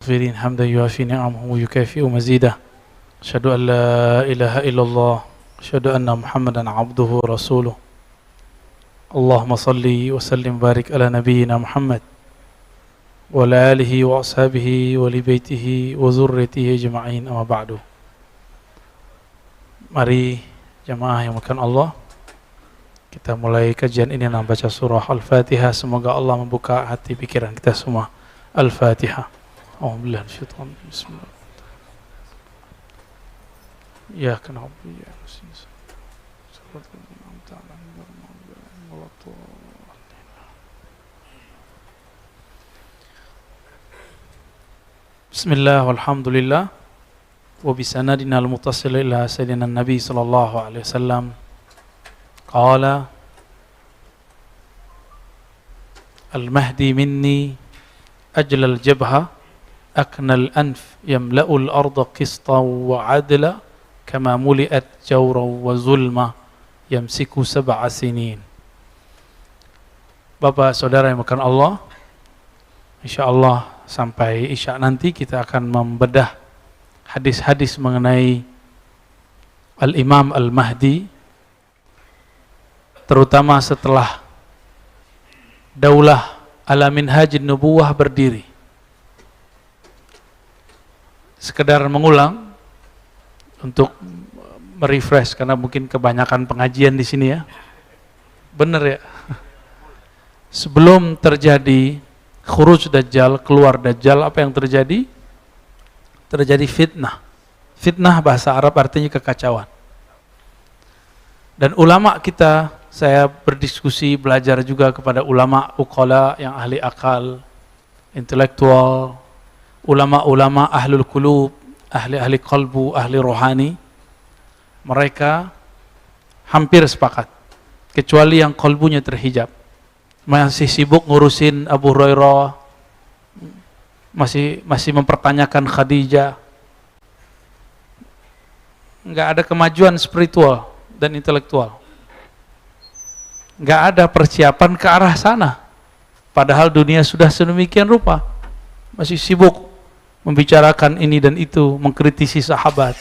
المستغفرين حمدا يوافي نعمه ويكافئ مزيده أشهد أن لا إله إلا الله أشهد أن محمدا عبده ورسوله اللهم صل وسلم وبارك على نبينا محمد وعلى آله وأصحابه ولبيته وذريته أجمعين أما بعد. Mari jamaah yang muliakan Allah, kita mulai kajian ini dengan baca surah Al-Fatihah. Semoga Allah membuka hati pikiran kita semua. Al-Fatihah. A'udzubillahi minasyaitonir rajim. Bismillah. Ya kana ya Bismillah walhamdulillah wa bisanadina al-muttasil ila sayyidina Nabi sallallahu alaihi wasallam qala al-mahdi minni ajlal jabha aknal anf yamla'ul arda qistan wa adla kama muli'at jawran wa zulma yamsiku sab'a sinin. Bapak saudara yang makan Allah, insyaallah sampai isya nanti kita akan membedah hadis-hadis mengenai Al-Imam Al-Mahdi, terutama setelah daulah Al-Minhajun Nubuwah berdiri. Sekedar mengulang untuk merefresh karena mungkin kebanyakan pengajian di sini ya. Benar ya? Sebelum terjadi khuruj Dajjal, keluar Dajjal, apa yang terjadi? Terjadi fitnah. Fitnah bahasa Arab artinya kekacauan. Dan ulama kita, saya berdiskusi, belajar juga kepada ulama uqala yang ahli akal, intelektual, ulama-ulama ahlul qulub, ahli-ahli qalbu, ahli rohani. Mereka hampir sepakat, kecuali yang qalbunya terhijab, masih sibuk ngurusin Abu Hurairah, masih mempertanyakan Khadijah. Enggak ada kemajuan spiritual dan intelektual. Enggak ada persiapan ke arah sana. Padahal dunia sudah sedemikian rupa. Masih sibuk membicarakan ini dan itu, mengkritisi sahabat,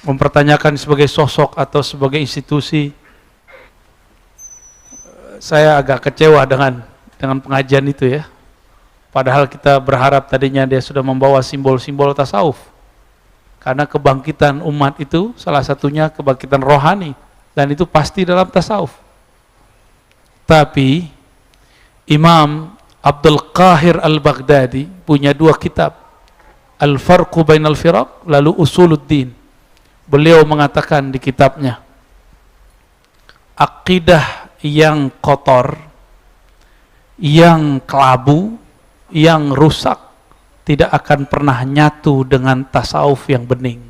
mempertanyakan sebagai sosok atau sebagai institusi. Saya agak kecewa dengan pengajian itu ya. Padahal kita berharap tadinya dia sudah membawa simbol-simbol tasawuf. Karena kebangkitan umat itu salah satunya kebangkitan rohani, dan itu pasti dalam tasawuf. Tapi Imam Abdul Qahir Al-Baghdadi punya dua kitab, Al-Farqu Bainal Firaq, lalu Usuluddin. Beliau mengatakan di kitabnya, akidah yang kotor, yang kelabu, yang rusak tidak akan pernah nyatu dengan tasawuf yang bening.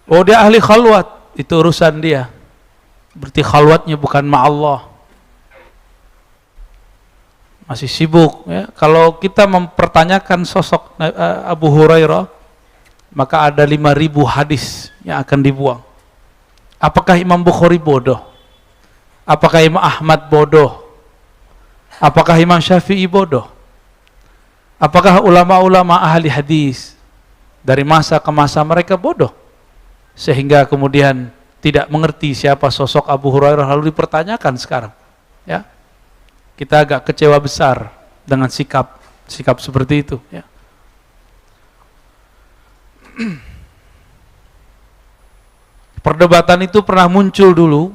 Oh, dia ahli khalwat, itu urusan dia. Berarti khalwatnya bukan ma'allah. Masih sibuk ya. Kalau kita mempertanyakan sosok Abu Hurairah, maka ada 5.000 hadis yang akan dibuang. Apakah Imam Bukhari bodoh? Apakah Imam Ahmad bodoh? Apakah Imam Syafi'i bodoh? Apakah ulama-ulama ahli hadis dari masa ke masa mereka bodoh? Sehingga kemudian tidak mengerti siapa sosok Abu Hurairah lalu dipertanyakan sekarang. Ya. Kita agak kecewa besar dengan sikap seperti itu ya. Perdebatan itu pernah muncul dulu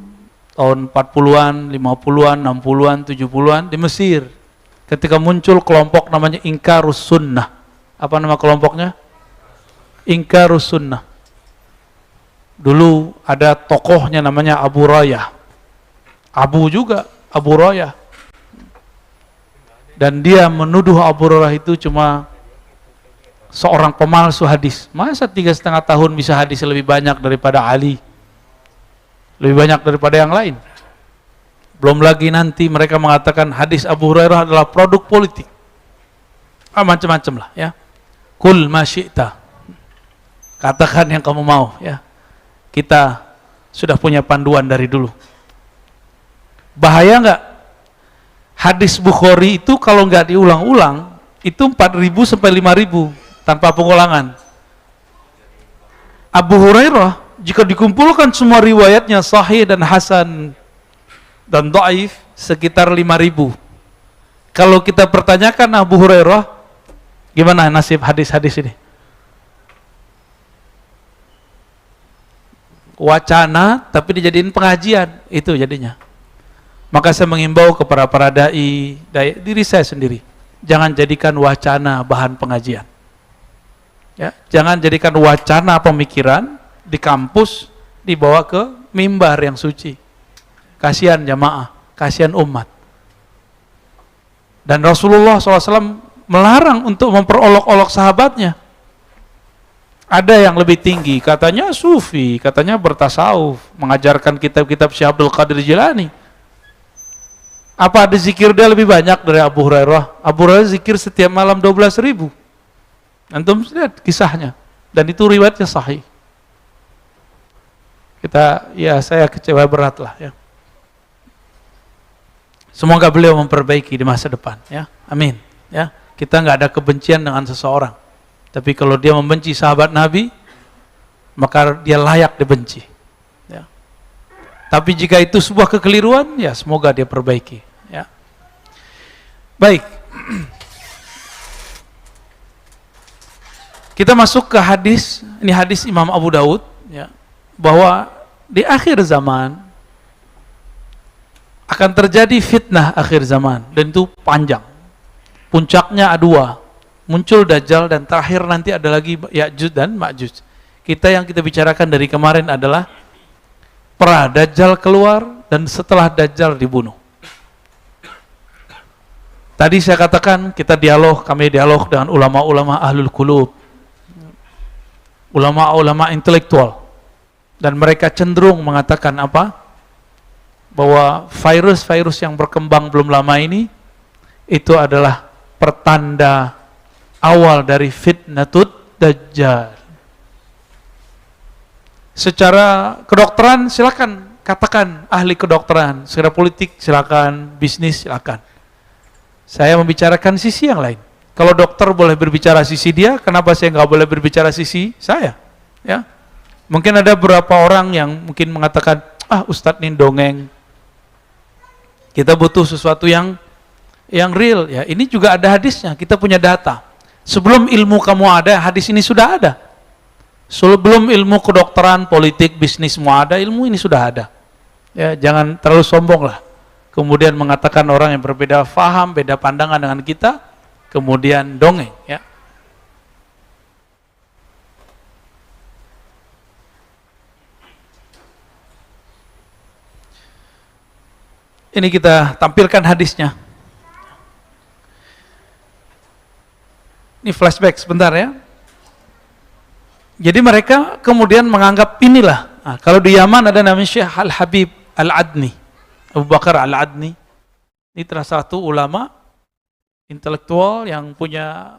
tahun 40-an, 50-an, 60-an, 70-an di Mesir. Ketika muncul kelompok namanya Inkarus Sunnah. Apa nama kelompoknya? Inkarus Sunnah. Dulu ada tokohnya namanya Abu Rayah. Abu juga, Abu Rayah. Dan dia menuduh Abu Hurairah itu cuma seorang pemalsu hadis. Masa 3,5 tahun bisa hadis lebih banyak daripada Ali, lebih banyak daripada yang lain. Belum lagi nanti mereka mengatakan hadis Abu Hurairah adalah produk politik. Macam-macam lah ya. Kul ma syi'ta, katakan yang kamu mau ya. Kita sudah punya panduan dari dulu. Bahaya enggak? Hadis Bukhari itu kalau nggak diulang-ulang Itu 4.000 sampai 5.000 tanpa pengulangan. Abu Hurairah jika dikumpulkan semua riwayatnya sahih dan hasan dan dhaif sekitar 5.000. Kalau kita pertanyakan Abu Hurairah, gimana nasib hadis-hadis ini? Wacana tapi dijadiin pengajian, itu jadinya. Maka saya mengimbau kepada para dai diri saya sendiri, jangan jadikan wacana bahan pengajian. Ya, jangan jadikan wacana pemikiran di kampus dibawa ke mimbar yang suci. Kasihan jamaah, kasihan umat. Dan Rasulullah SAW melarang untuk memperolok-olok sahabatnya. Ada yang lebih tinggi, katanya sufi, katanya bertasawuf, mengajarkan kitab-kitab Syekh Abdul Qadir Jilani. Apa ada zikir dia lebih banyak dari Abu Hurairah? Abu Hurairah zikir setiap malam 12.000. Antum lihat kisahnya, dan itu riwayatnya sahih. Saya kecewa berat lah ya. Semoga beliau memperbaiki di masa depan ya. Amin ya. Kita nggak ada kebencian dengan seseorang, tapi kalau dia membenci sahabat Nabi, maka dia layak dibenci ya. Tapi jika itu sebuah kekeliruan, ya semoga dia perbaiki ya. Baik. Kita masuk ke hadis, ini hadis Imam Abu Daud ya, bahwa di akhir zaman akan terjadi fitnah akhir zaman, dan itu panjang. Puncaknya ada dua, muncul Dajjal, dan terakhir nanti ada lagi Ya'juj dan Ma'juj. Yang kita bicarakan dari kemarin adalah Dajjal keluar dan setelah Dajjal dibunuh. Tadi saya katakan kami dialog dengan ulama-ulama ahlul qulub, ulama-ulama intelektual, dan mereka cenderung mengatakan apa? Bahwa virus-virus yang berkembang belum lama ini itu adalah pertanda awal dari fitnatut Dajjal. Secara kedokteran silakan katakan ahli kedokteran, secara politik silakan, bisnis silakan. Saya membicarakan sisi yang lain. Kalau dokter boleh berbicara sisi dia, kenapa saya nggak boleh berbicara sisi saya? Ya, mungkin ada beberapa orang yang mungkin mengatakan, Ustadz ini dongeng. Kita butuh sesuatu yang real. Ya, ini juga ada hadisnya. Kita punya data. Sebelum ilmu kamu ada, hadis ini sudah ada. Sebelum ilmu kedokteran, politik, bisnis semua ada, ilmu ini sudah ada. Ya, jangan terlalu sombong lah. Kemudian mengatakan orang yang berbeda faham, beda pandangan dengan kita, kemudian dongeng. Ya. Ini kita tampilkan hadisnya. Ini flashback sebentar ya. Jadi mereka kemudian menganggap inilah. Kalau di Yaman ada namanya Syekh Al-Habib Al-Adni, Abu Bakar Al-Adni. Ini salah satu ulama intelektual yang punya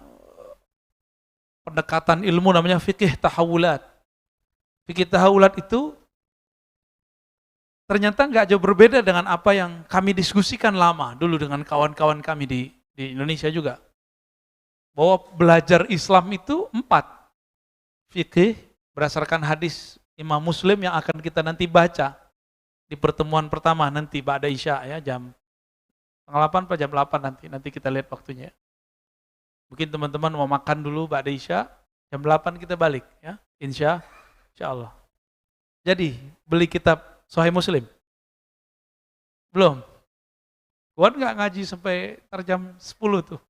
pendekatan ilmu namanya fikih tahawulat. Fikih tahawulat itu ternyata nggak jauh berbeda dengan apa yang kami diskusikan lama dulu dengan kawan-kawan kami di Indonesia juga. Bahwa belajar Islam itu 4. Fikih berdasarkan hadis Imam Muslim yang akan kita nanti baca di pertemuan pertama nanti ba'da Isya ya, jam 8 atau jam 8 nanti kita lihat waktunya. Mungkin teman-teman mau makan dulu ba'da Isya, jam 8 kita balik ya, insya Allah. Jadi beli kitab Sahih Muslim? Belum? Kuat nggak ngaji sampai jam 10 tuh?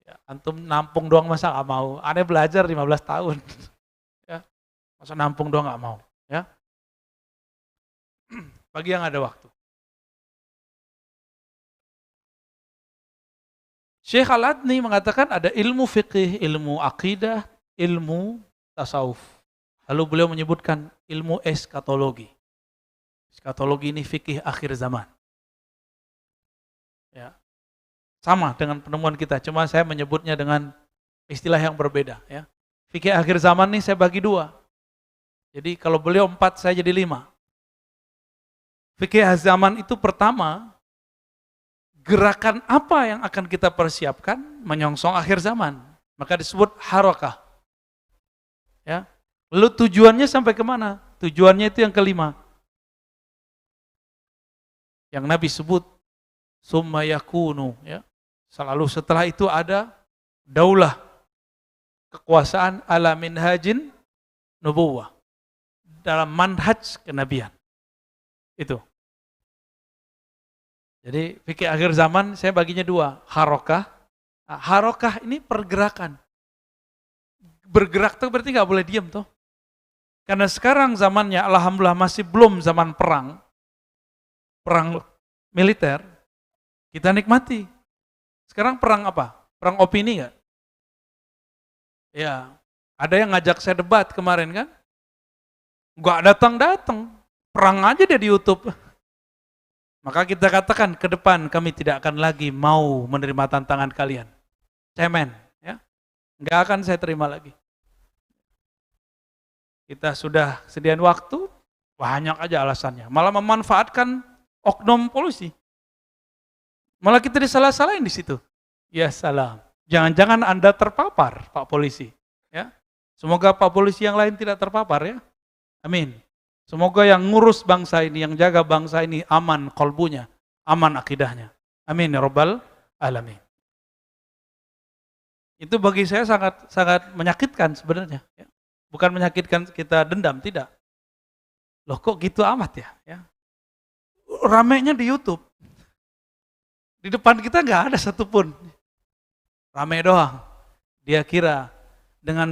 Ya, antum nampung doang masa nggak mau? Aneh belajar 15 tahun. Ya, masa nampung doang nggak mau? Ya, bagi yang ada waktu. Syekh Al-Adni mengatakan ada ilmu fikih, ilmu akidah, ilmu tasawuf. Lalu beliau menyebutkan ilmu eskatologi. Eskatologi ini fikih akhir zaman. Ya. Sama dengan penemuan kita, cuma saya menyebutnya dengan istilah yang berbeda. Ya. Fikih akhir zaman ini saya bagi 2. Jadi kalau beliau 4, saya jadi 5. Fikih akhir zaman itu pertama, Gerakan apa yang akan kita persiapkan menyongsong akhir zaman? Maka disebut harakah. Ya. Lalu tujuannya sampai kemana? Tujuannya itu yang kelima. Yang Nabi sebut summa yakunu, ya. Selalu setelah itu ada daulah, kekuasaan ala minhajin nubuwah, dalam manhaj kenabian. Itu. Jadi fikih akhir zaman saya baginya dua, harokah. Nah, harokah ini pergerakan. Bergerak tuh berarti nggak boleh diam tuh. Karena sekarang zamannya alhamdulillah masih belum zaman perang militer, kita nikmati. Sekarang perang apa? Perang opini nggak? Ya, ada yang ngajak saya debat kemarin kan? Nggak datang-datang, perang aja dia di YouTube. Maka kita katakan ke depan kami tidak akan lagi mau menerima tantangan kalian. Cemen, ya. Nggak akan saya terima lagi. Kita sudah sediain waktu, banyak aja alasannya. Malah memanfaatkan oknum polisi. Malah kita disalah-salahin di situ. Ya salam. Jangan-jangan Anda terpapar, Pak Polisi. Ya. Semoga Pak Polisi yang lain tidak terpapar ya. Amin. Semoga yang ngurus bangsa ini, yang jaga bangsa ini aman kolbunya, aman akidahnya. Amin ya Rabbal Alamin. Itu bagi saya sangat sangat menyakitkan sebenarnya. Ya. Bukan menyakitkan kita dendam, tidak. Loh kok gitu amat ya? Ramainya di YouTube. Di depan kita nggak ada satupun. Ramai doang. Dia kira dengan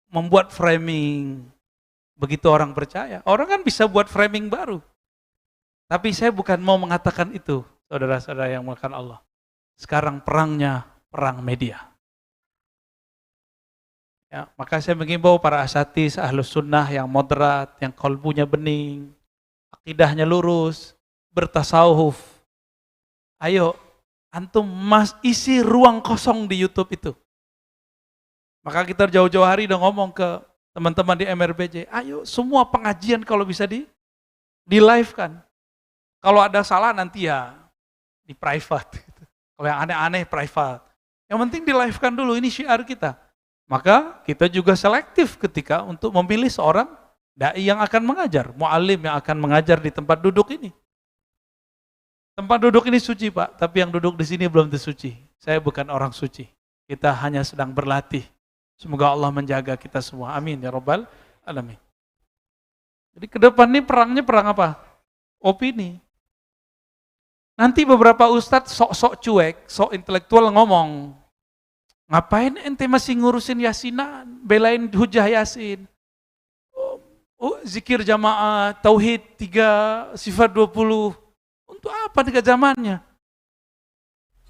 membuat framing, begitu orang percaya. Orang kan bisa buat framing baru. Tapi saya bukan mau mengatakan itu, saudara-saudara yang melakukan Allah. Sekarang perangnya perang media. Ya, maka saya mengimbau para asatidz ahlus sunnah yang moderat, yang kolbunya bening, akidahnya lurus, bertasawuf. Ayo, antum isi ruang kosong di YouTube itu. Maka kita jauh-jauh hari udah ngomong ke teman-teman di MRBJ, ayo semua pengajian kalau bisa di live kan. Kalau ada salah nanti ya di private. Kalau yang aneh-aneh private. Yang penting di live kan dulu, ini syiar kita. Maka kita juga selektif ketika untuk memilih seorang dai yang akan mengajar, mu'alim yang akan mengajar di tempat duduk ini. Tempat duduk ini suci Pak, tapi yang duduk di sini belum tentu suci. Saya bukan orang suci. Kita hanya sedang berlatih. Semoga Allah menjaga kita semua. Amin ya Rabbal Alamin. Jadi ke depan ini perangnya perang apa? Opini. Nanti beberapa ustadz sok-sok cuek, sok intelektual ngomong, ngapain ente masih ngurusin yasinan, belain hujah yasin. Zikir jamaah, tauhid 3, sifat 20. Untuk apa 3 zamannya?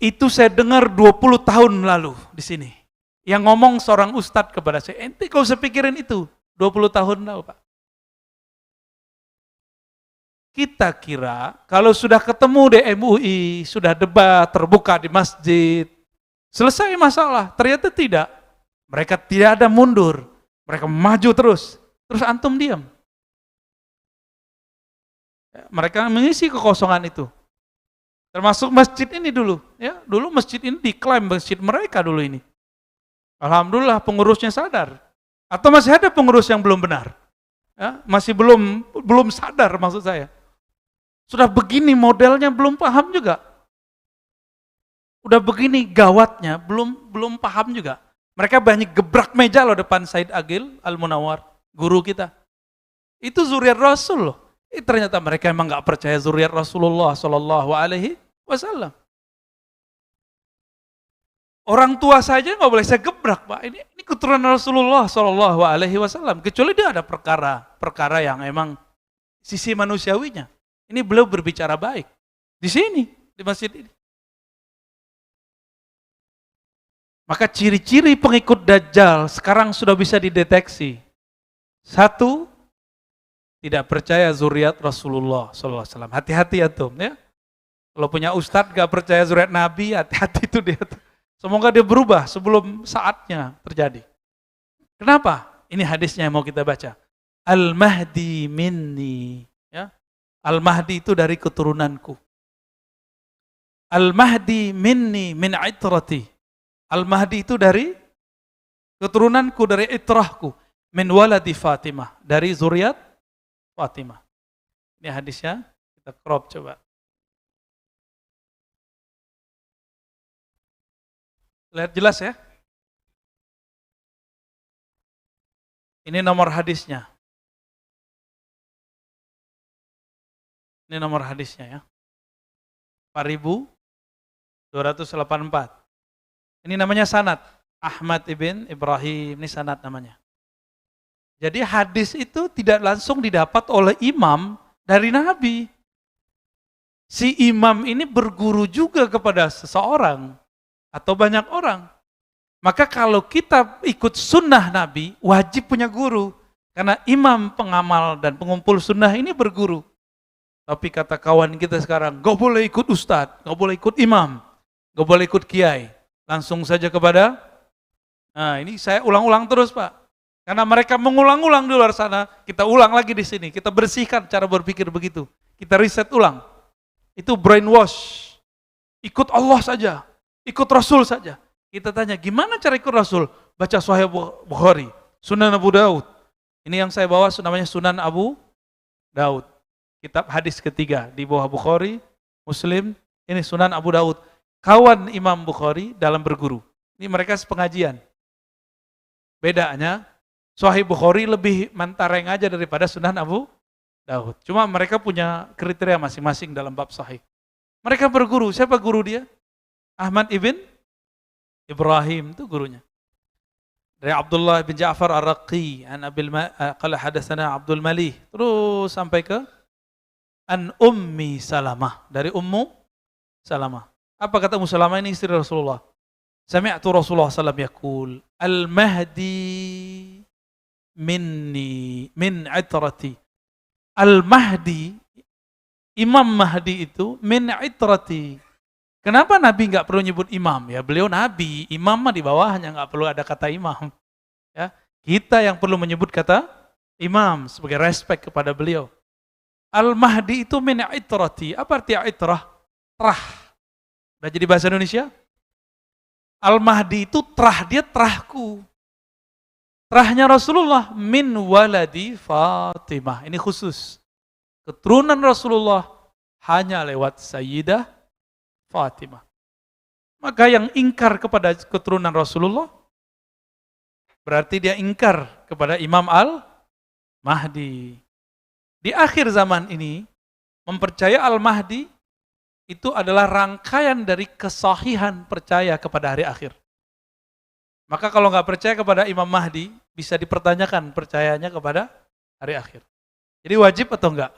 Itu saya dengar 20 tahun lalu di sini. Yang ngomong seorang ustadz kepada saya, ente kau usah pikirin itu, 20 tahun lalu Pak. Kita kira kalau sudah ketemu di MUI, sudah debat terbuka di masjid, selesai masalah. Ternyata tidak. Mereka tidak ada mundur. Mereka maju terus. Terus antum diam. Mereka mengisi kekosongan itu. Termasuk masjid ini dulu. Ya, dulu masjid ini diklaim masjid mereka dulu ini. Alhamdulillah pengurusnya sadar. Atau masih ada pengurus yang belum benar. Ya, masih belum sadar maksud saya. Sudah begini modelnya belum paham juga. Udah begini gawatnya belum paham juga. Mereka banyak gebrak meja loh depan Said Agil Al-Munawar, guru kita. Itu zuriat Rasul loh. Ternyata mereka emang nggak percaya zuriat Rasulullah Shallallahu Alaihi Wasallam. Orang tua saja nggak boleh saya gebrak Pak. Ini keturunan Rasulullah Shallallahu Alaihi Wasallam. Kecuali dia ada perkara yang emang sisi manusiawinya. Ini beliau berbicara baik di sini di masjid ini. Maka ciri-ciri pengikut Dajjal sekarang sudah bisa dideteksi. 1, tidak percaya zuriat Rasulullah SAW. Hati-hati ya Tom ya. Kalau punya ustadz gak percaya zuriat Nabi, hati-hati itu dia. Semoga dia berubah sebelum saatnya terjadi. Kenapa? Ini hadisnya yang mau kita baca. Al-Mahdi minni. Ya. Al-Mahdi itu dari keturunanku. Al-Mahdi minni min itrati. Al-Mahdi itu dari keturunanku, dari itrahku. Min waladi Fatimah, dari zuriat Fatimah. Ini hadisnya, kita crop coba. Lihat jelas ya. Ini nomor hadisnya. Ini nomor hadisnya ya. 4284. Ini namanya sanad. Ahmad ibn Ibrahim, ini sanad namanya. Jadi hadis itu tidak langsung didapat oleh imam dari Nabi. Si imam ini berguru juga kepada seseorang atau banyak orang. Maka kalau kita ikut sunnah Nabi, wajib punya guru. Karena imam, pengamal, dan pengumpul sunnah ini berguru. Tapi kata kawan kita sekarang, gak boleh ikut ustadz, gak boleh ikut imam, gak boleh ikut kiai. Langsung saja kepada, nah ini saya ulang-ulang terus Pak. Karena mereka mengulang-ulang di luar sana, kita ulang lagi di sini. Kita bersihkan cara berpikir begitu. Kita riset ulang. Itu brainwash. Ikut Allah saja, ikut Rasul saja. Kita tanya, gimana cara ikut Rasul? Baca Sahih Bukhari, Sunan Abu Daud. Ini yang saya bawa namanya Sunan Abu Daud. Kitab hadis ketiga di bawah Bukhari, Muslim, ini Sunan Abu Daud. Kawan Imam Bukhari dalam berguru. Ini mereka sepengajian. Bedanya, Sahih Bukhari lebih mentareng aja daripada Sunan Abu Daud. Cuma mereka punya kriteria masing-masing dalam bab Sahih. Mereka berguru. Siapa guru dia? Ahmad ibn Ibrahim itu gurunya. Dari Abdullah bin Ja'far Ar-Raqi, qala hadatsana Abdul Malih, terus sampai ke an Ummi Salamah, dari Ummu Salamah. Apa kata Ummu Salamah, ini istri Rasulullah? Sami'tu Rasulullah sallallahu alaihi wasallam yaqul, al-Mahdi minni min itrati. Al-Mahdi, Imam Mahdi itu min itrati. Kenapa Nabi nggak perlu nyebut imam? Ya beliau Nabi, imam mah di bawahnya, nggak perlu ada kata imam. Ya, kita yang perlu menyebut kata imam sebagai respect kepada beliau. Al-Mahdi itu min itrati. Apa arti itrah? Trah. Udah jadi bahasa Indonesia? Al-Mahdi itu trah, dia trahku. Trahnya Rasulullah min waladi Fatimah. Ini khusus. Keturunan Rasulullah hanya lewat Sayyidah Fatimah. Maka yang ingkar kepada keturunan Rasulullah berarti dia ingkar kepada Imam Al-Mahdi. Di akhir zaman ini mempercaya Al-Mahdi itu adalah rangkaian dari kesahihan percaya kepada hari akhir. Maka kalau nggak percaya kepada Imam Mahdi, bisa dipertanyakan percayanya kepada hari akhir. Jadi wajib atau enggak?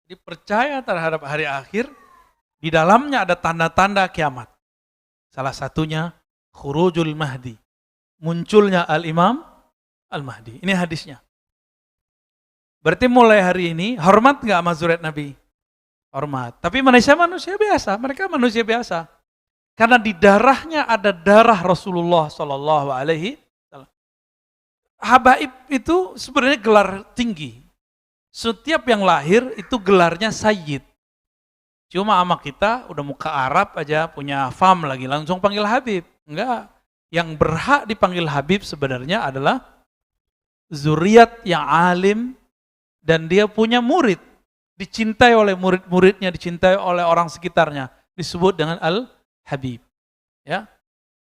Jadi percaya terhadap hari akhir, di dalamnya ada tanda-tanda kiamat. Salah satunya khurujul Mahdi, munculnya Al-Imam Al-Mahdi. Ini hadisnya. Berarti mulai hari ini, hormat nggak sama zuriat Nabi? Hormat. Tapi manusia biasa, mereka manusia biasa. Karena di darahnya ada darah Rasulullah Sallallahu Alaihi Wasallam. Habaib itu sebenarnya gelar tinggi. Setiap yang lahir itu gelarnya Sayyid. Cuma sama kita udah muka Arab aja, punya fam lagi, langsung panggil Habib. Enggak. Yang berhak dipanggil Habib sebenarnya adalah zuriat yang alim dan dia punya murid. Dicintai oleh murid-muridnya, dicintai oleh orang sekitarnya. Disebut dengan Al-Habib. Ya.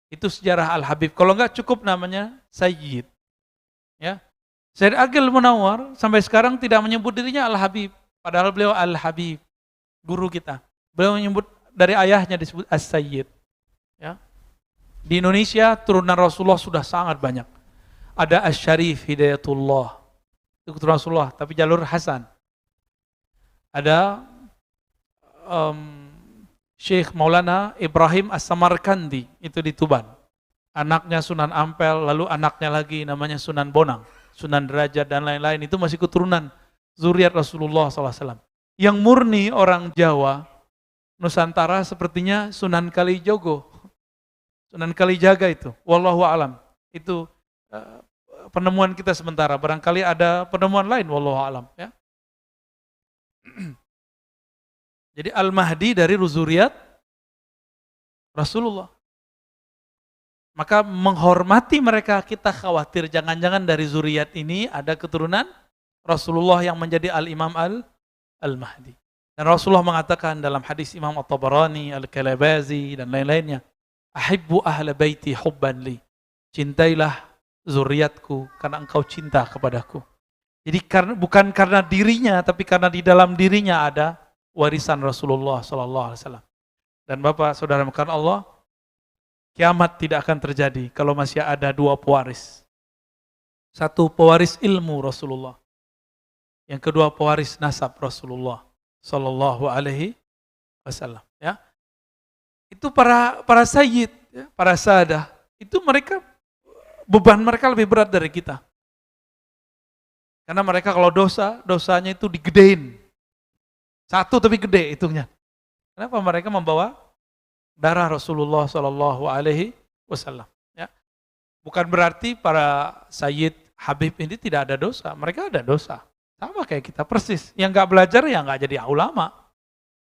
Itu sejarah Al-Habib. Kalau enggak cukup namanya Sayyid. Ya. Sayyid Aqil Munawwar sampai sekarang tidak menyebut dirinya Al-Habib. Padahal beliau Al-Habib. Guru kita. Beliau menyebut dari ayahnya disebut As-Sayyid. Ya. Di Indonesia turunan Rasulullah sudah sangat banyak. Ada Asy-Syarif Hidayatullah. Itu keturunan Rasulullah, tapi jalur Hasan. Ada Syekh Maulana Ibrahim As-Samarkandi, itu di Tuban. Anaknya Sunan Ampel, lalu anaknya lagi namanya Sunan Bonang, Sunan Derajat dan lain-lain, itu masih keturunan zuriat Rasulullah SAW. Yang murni orang Jawa, Nusantara sepertinya Sunan Kalijogo, Sunan Kalijaga itu, wallahu alam. Itu penemuan kita sementara. Barangkali ada penemuan lain, wallahu alam. Ya. Jadi Al-Mahdi dari zuriat Rasulullah. Maka menghormati mereka, kita khawatir jangan-jangan dari zuriat ini ada keturunan Rasulullah yang menjadi Al-Imam Al-Mahdi. Dan Rasulullah mengatakan dalam hadis Imam At-Tabarani, Al-Kalabazi dan lain-lainnya, ahibbu ahla baiti hubban li. Cintailah zuriatku karena engkau cinta kepadaku. Jadi bukan karena dirinya, tapi karena di dalam dirinya ada warisan Rasulullah SAW. Dan Bapak, Saudara makan Allah, kiamat tidak akan terjadi kalau masih ada dua pewaris. Satu pewaris ilmu Rasulullah, yang kedua pewaris nasab Rasulullah Sallallahu Alaihi Wasallam. Ya, itu para sayyid, ya, para sadah, itu mereka beban mereka lebih berat dari kita. Karena mereka kalau dosanya itu digedein. Satu tapi gede hitungnya. Kenapa? Mereka membawa darah Rasulullah Sallallahu Alaihi Wasallam. Ya, bukan berarti para sayyid Habib ini tidak ada dosa. Mereka ada dosa. Sama kayak kita persis. Yang nggak belajar ya nggak jadi ulama.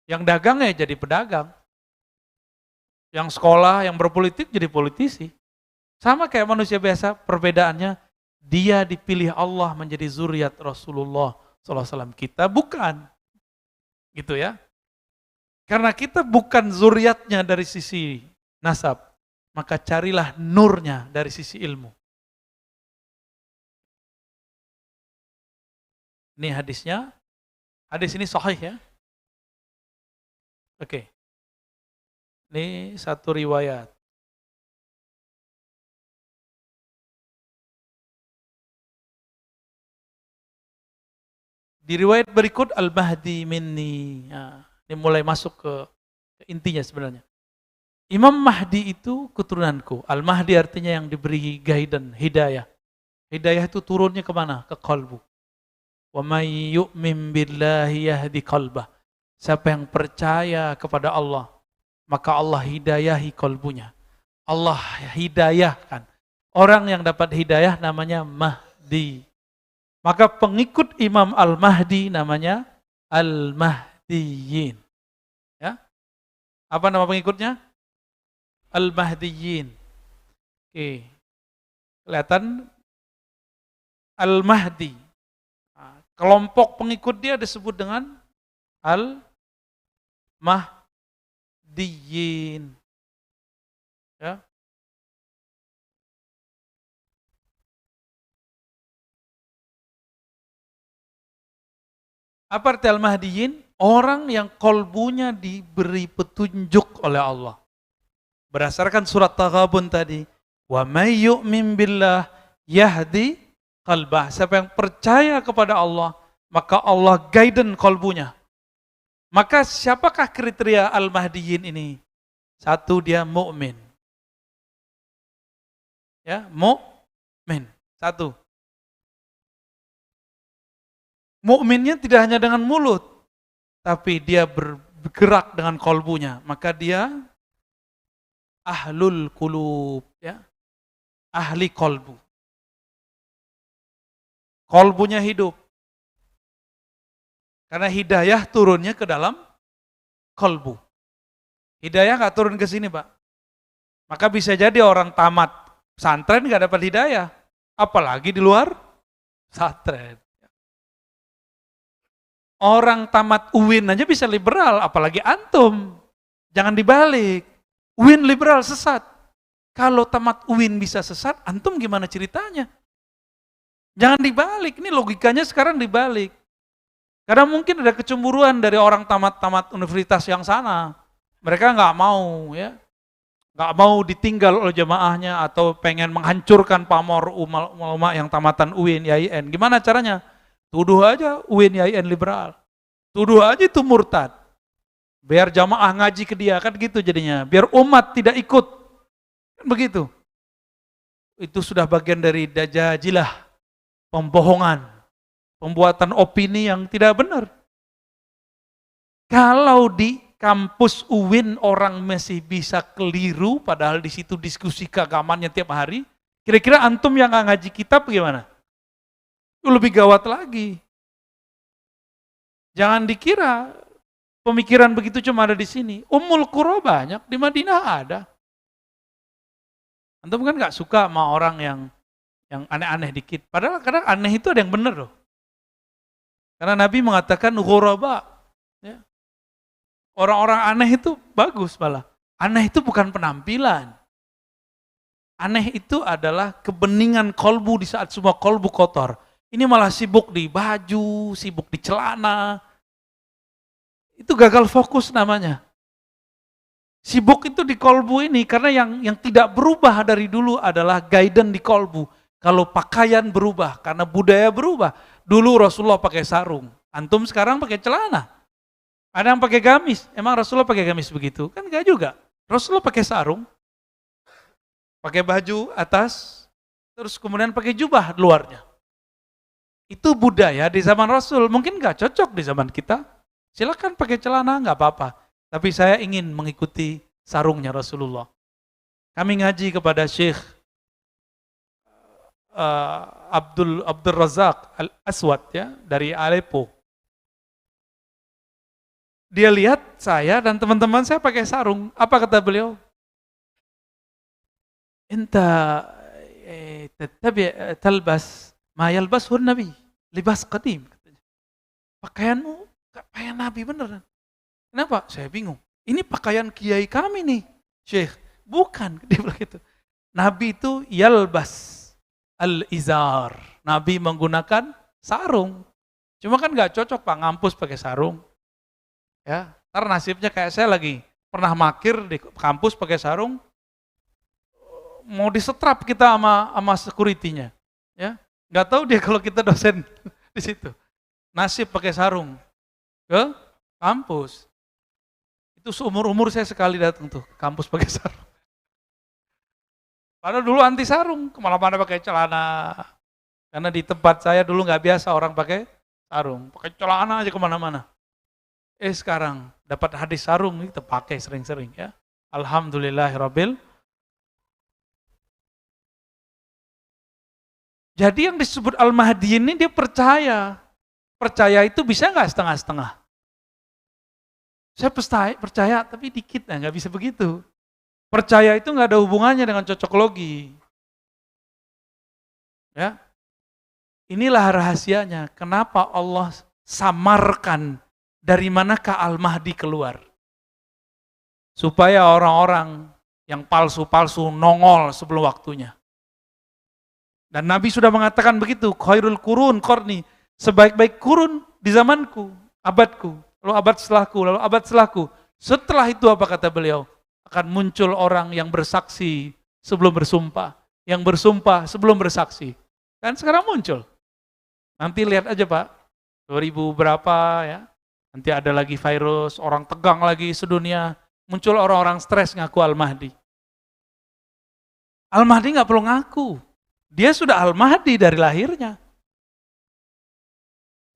Yang dagang ya jadi pedagang. Yang sekolah, yang berpolitik jadi politisi. Sama kayak manusia biasa. Perbedaannya dia dipilih Allah menjadi zuriat Rasulullah SAW. Kita bukan. Gitu ya. Karena kita bukan zuriatnya dari sisi nasab, maka carilah nurnya dari sisi ilmu. Ini hadisnya. Hadis ini sahih ya. Oke. Ini satu riwayat. Di riwayat berikut Al-Mahdi minni. Nah, ini mulai masuk ke intinya sebenarnya. Imam Mahdi itu keturunanku. Al-Mahdi artinya yang diberi guidance, hidayah. Hidayah itu turunnya kemana? Ke kalbu. Wa may yu'min billahi yahdi qalbah. Siapa yang percaya kepada Allah, maka Allah hidayahi kalbunya. Allah hidayahkan. Orang yang dapat hidayah namanya Mahdi. Maka pengikut Imam Al-Mahdi namanya Al-Mahdiyin. Ya. Apa nama pengikutnya? Al-Mahdiyin. Oke. Kelihatan Al-Mahdi. Nah, kelompok pengikut dia disebut dengan Al-Mahdiyin. Ya. Apa arti Al-Mahdiyin? Orang yang kolbunya diberi petunjuk oleh Allah. Berdasarkan surat Taghabun tadi. Wa may yu'min billah yahdi qalbah. Siapa yang percaya kepada Allah, maka Allah guidance kolbunya. Maka siapakah kriteria Al-Mahdiyin ini? Satu, dia mukmin. Ya, mukmin. Satu. Mukminnya tidak hanya dengan mulut, tapi dia bergerak dengan kolbunya. Maka dia ahlul qulub, ya. Ahli kolbu. Kolbunya hidup. Karena hidayah turunnya ke dalam kolbu. Hidayah nggak turun ke sini, Pak. Maka bisa jadi orang tamat pesantren nggak dapat hidayah. Apalagi di luar pesantren. Orang tamat UIN aja bisa liberal, apalagi antum. Jangan dibalik. UIN liberal sesat. Kalau tamat UIN bisa sesat, antum gimana ceritanya? Jangan dibalik, ini logikanya sekarang dibalik. Karena mungkin ada kecemburuan dari orang tamat-tamat universitas yang sana. Mereka nggak mau, ya, nggak mau ditinggal oleh jamaahnya atau pengen menghancurkan pamor ulama yang tamatan UIN, IAIN. Gimana caranya? Tuduh aja UIN, IAIN liberal. Tuduh aja itu murtad. Biar jamaah ngaji ke dia, kan gitu jadinya. Biar umat tidak ikut. Kan begitu. Itu sudah bagian dari dajajilah, pembohongan, pembuatan opini yang tidak benar. Kalau di kampus UIN orang masih bisa keliru, padahal di situ diskusi keagamannya tiap hari, Kira-kira antum yang nggak ngaji kitab gimana? Itu lebih gawat lagi. Jangan dikira pemikiran begitu cuma ada di sini. Ummul Qura banyak, di Madinah ada. Antum kan nggak suka sama orang yang aneh-aneh dikit. Padahal kadang aneh itu ada yang benar loh. Karena Nabi mengatakan ghuraba. Ya. Orang-orang aneh itu bagus malah. Aneh itu bukan penampilan. Aneh itu adalah kebeningan kolbu di saat semua kolbu kotor. Ini malah sibuk di baju, sibuk di celana. Itu gagal fokus namanya. Sibuk itu di kolbu ini karena yang tidak berubah dari dulu adalah guidance di kolbu. Kalau pakaian berubah karena budaya berubah. Dulu Rasulullah pakai sarung, antum sekarang pakai celana. Ada yang pakai gamis, emang Rasulullah pakai gamis begitu? Kan enggak juga. Rasulullah pakai sarung, pakai baju atas, terus kemudian pakai jubah luarnya. Itu budaya di zaman Rasul, mungkin nggak cocok di zaman kita. Silakan pakai celana, nggak apa-apa. Tapi saya ingin mengikuti sarungnya Rasulullah. Kami ngaji kepada Syekh Abdul Razak Al-Aswad ya dari Aleppo. Dia lihat saya dan teman-teman saya pakai sarung. Apa kata beliau? Enta talbas ma yalbashu Nabi, libas qadim. Pakaianmu pakaian Nabi beneran. Kenapa? Saya bingung. Ini pakaian kiai kami nih, Syekh. Bukan, dia bilang gitu. Nabi itu yalbas al-izar. Nabi menggunakan sarung. Cuma kan nggak cocok Pak ngampus pakai sarung. Ya, karena nasibnya kayak saya lagi pernah makir di kampus pakai sarung, mau disetrap kita sama security-nya. Ya, nggak tahu dia kalau kita dosen di situ. Nasib pakai sarung ke kampus. Itu seumur-umur saya sekali datang tuh kampus pakai sarung. Padahal dulu anti sarung, kemana-mana pakai celana. Karena di tempat saya dulu nggak biasa orang pakai sarung, pakai celana aja kemana-mana. Sekarang dapat hadis sarung kita pakai sering-sering ya. Alhamdulillahirabbil. Jadi yang disebut Al-Mahdi ini dia percaya. Percaya itu bisa nggak setengah-setengah? Saya percaya tapi dikit, nggak bisa begitu. Percaya itu nggak ada hubungannya dengan cocok logi. Ya, inilah rahasianya. Kenapa Allah samarkan dari manakah Al-Mahdi keluar? Supaya orang-orang yang palsu-palsu nongol sebelum waktunya. Dan Nabi sudah mengatakan begitu, khairul qurun qarni, sebaik-baik kurun di zamanku, abadku, lalu abad setelahku, lalu abad setelahku. Setelah itu apa kata beliau? Akan muncul orang yang bersaksi sebelum bersumpah, yang bersumpah sebelum bersaksi. Kan sekarang muncul. Nanti lihat aja Pak, 2000 berapa ya, nanti ada lagi virus, orang tegang lagi sedunia, muncul orang-orang stres ngaku Al-Mahdi. Al-Mahdi nggak perlu ngaku, dia sudah Al-Mahdi dari lahirnya.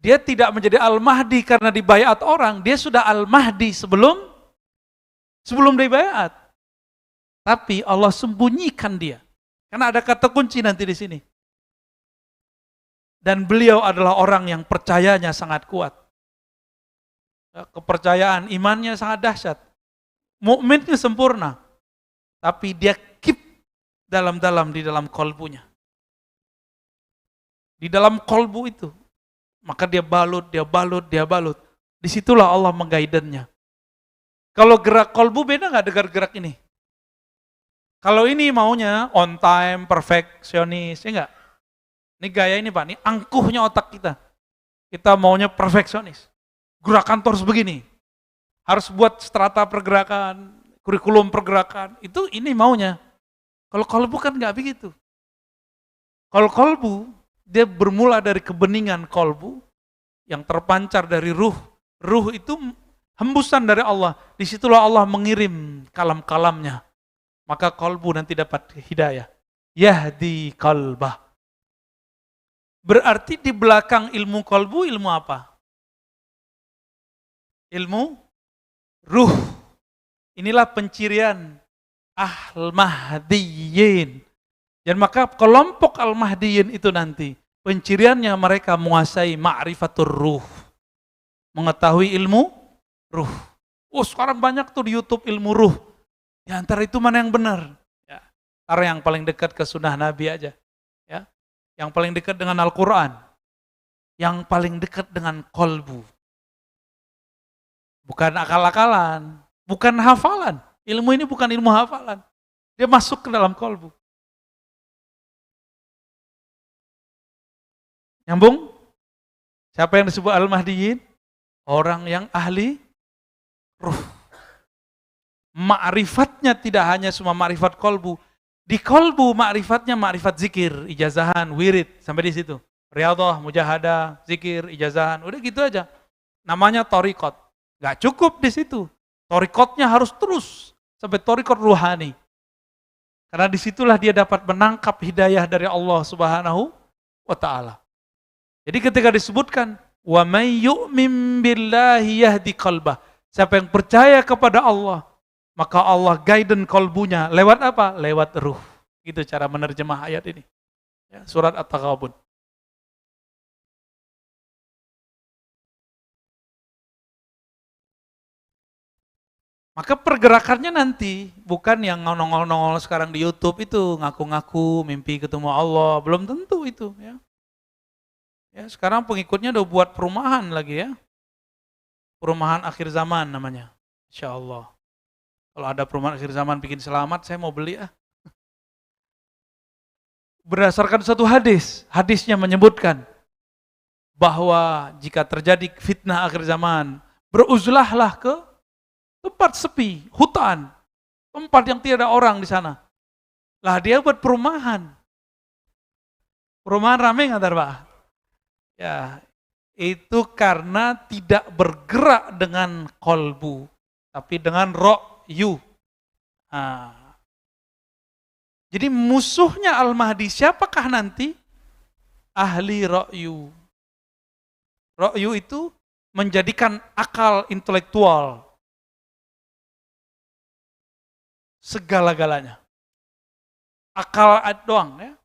Dia tidak menjadi Al-Mahdi karena dibaiat orang, dia sudah Al-Mahdi sebelum dibaiat. Tapi Allah sembunyikan dia. Karena ada kata kunci nanti di sini. Dan beliau adalah orang yang percayanya sangat kuat. Kepercayaan, imannya sangat dahsyat. Mukminnya sempurna. Tapi dia keep dalam-dalam di dalam kolbunya. Di dalam kolbu itu. Maka dia balut. Disitulah Allah menggaidennya. Kalau gerak kolbu beda nggak dengan gerak ini? Kalau ini maunya on time, perfeksionis, ya enggak? Ini gaya ini Pak, ini angkuhnya otak kita. Kita maunya perfeksionis. Gerakan terus begini. Harus buat strata pergerakan, kurikulum pergerakan. Itu ini maunya. Kalau kolbu kan nggak begitu. Kalau kolbu, dia bermula dari kebeningan kolbu yang terpancar dari ruh. Ruh itu hembusan dari Allah. Disitulah Allah mengirim kalam-kalamnya. Maka kolbu nanti dapat hidayah. Yahdi qalbah. Berarti di belakang ilmu kolbu, ilmu apa? Ilmu ruh. Inilah pencirian Al-Mahdiyin. Dan maka kelompok Al-Mahdiyin itu nanti, penciriannya mereka menguasai ma'rifatur ruh. Mengetahui ilmu ruh. Oh sekarang banyak tuh di YouTube ilmu ruh. Di antara itu mana yang benar? Ya. Taruh yang paling dekat ke sunnah Nabi aja. Ya. Yang paling dekat dengan Al-Quran. Yang paling dekat dengan kolbu. Bukan akal-akalan. Bukan hafalan. Ilmu ini bukan ilmu hafalan. Dia masuk ke dalam kolbu. Nyambung? Siapa yang disebut Al-Mahdiyin? Orang yang ahli ruh. Ma'rifatnya tidak hanya cuma ma'rifat kolbu. Di kolbu ma'rifatnya ma'rifat zikir, ijazahan, wirid. Sampai di situ. Riyadhah, mujahadah, zikir, ijazahan. Udah gitu aja. Namanya torikot. Gak cukup di situ. Torikotnya harus terus. Sampai torikot ruhani. Karena disitulah dia dapat menangkap hidayah dari Allah Subhanahu wa ta'ala. Jadi ketika disebutkan wa may yu'min billahi yahdi qalbah. Siapa yang percaya kepada Allah, maka Allah guidance kalbunya lewat apa? Lewat ruh. Itu cara menerjemah ayat ini. Ya, surat At-Taghabun. Maka pergerakannya nanti bukan yang nongol-nongol sekarang di YouTube itu ngaku-ngaku mimpi ketemu Allah, belum tentu itu ya. Ya, sekarang pengikutnya udah buat perumahan lagi ya. Perumahan akhir zaman namanya. Insya Allah. Kalau ada perumahan akhir zaman bikin selamat, saya mau beli ah. Berdasarkan satu hadis, hadisnya menyebutkan bahwa jika terjadi fitnah akhir zaman, beruzlahlah ke tempat sepi, hutan, tempat yang tidak ada orang di sana. Lah dia buat perumahan. Perumahan rame nggak Pak? Ya, itu karena tidak bergerak dengan kolbu, tapi dengan ro'yu. Nah, jadi musuhnya Al-Mahdi siapakah nanti? Ahli ro'yu. Ro'yu itu menjadikan akal intelektual segala-galanya. Akal doang ya.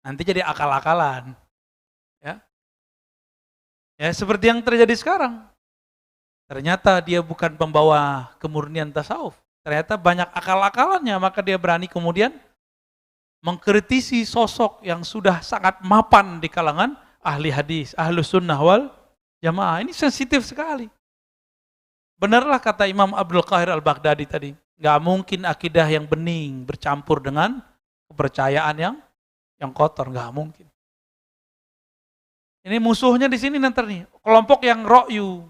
Nanti jadi akal-akalan. Ya. Ya seperti yang terjadi sekarang. Ternyata dia bukan pembawa kemurnian tasawuf. Ternyata banyak akal-akalannya, maka dia berani kemudian mengkritisi sosok yang sudah sangat mapan di kalangan ahli hadis, ahlu sunnah wal jamaah. Ini sensitif sekali. Benarlah kata Imam Abdul Qahir al-Baghdadi tadi, gak mungkin akidah yang bening bercampur dengan kepercayaan yang kotor, gak mungkin. Ini musuhnya di sini nanti nih, kelompok yang ro'yu.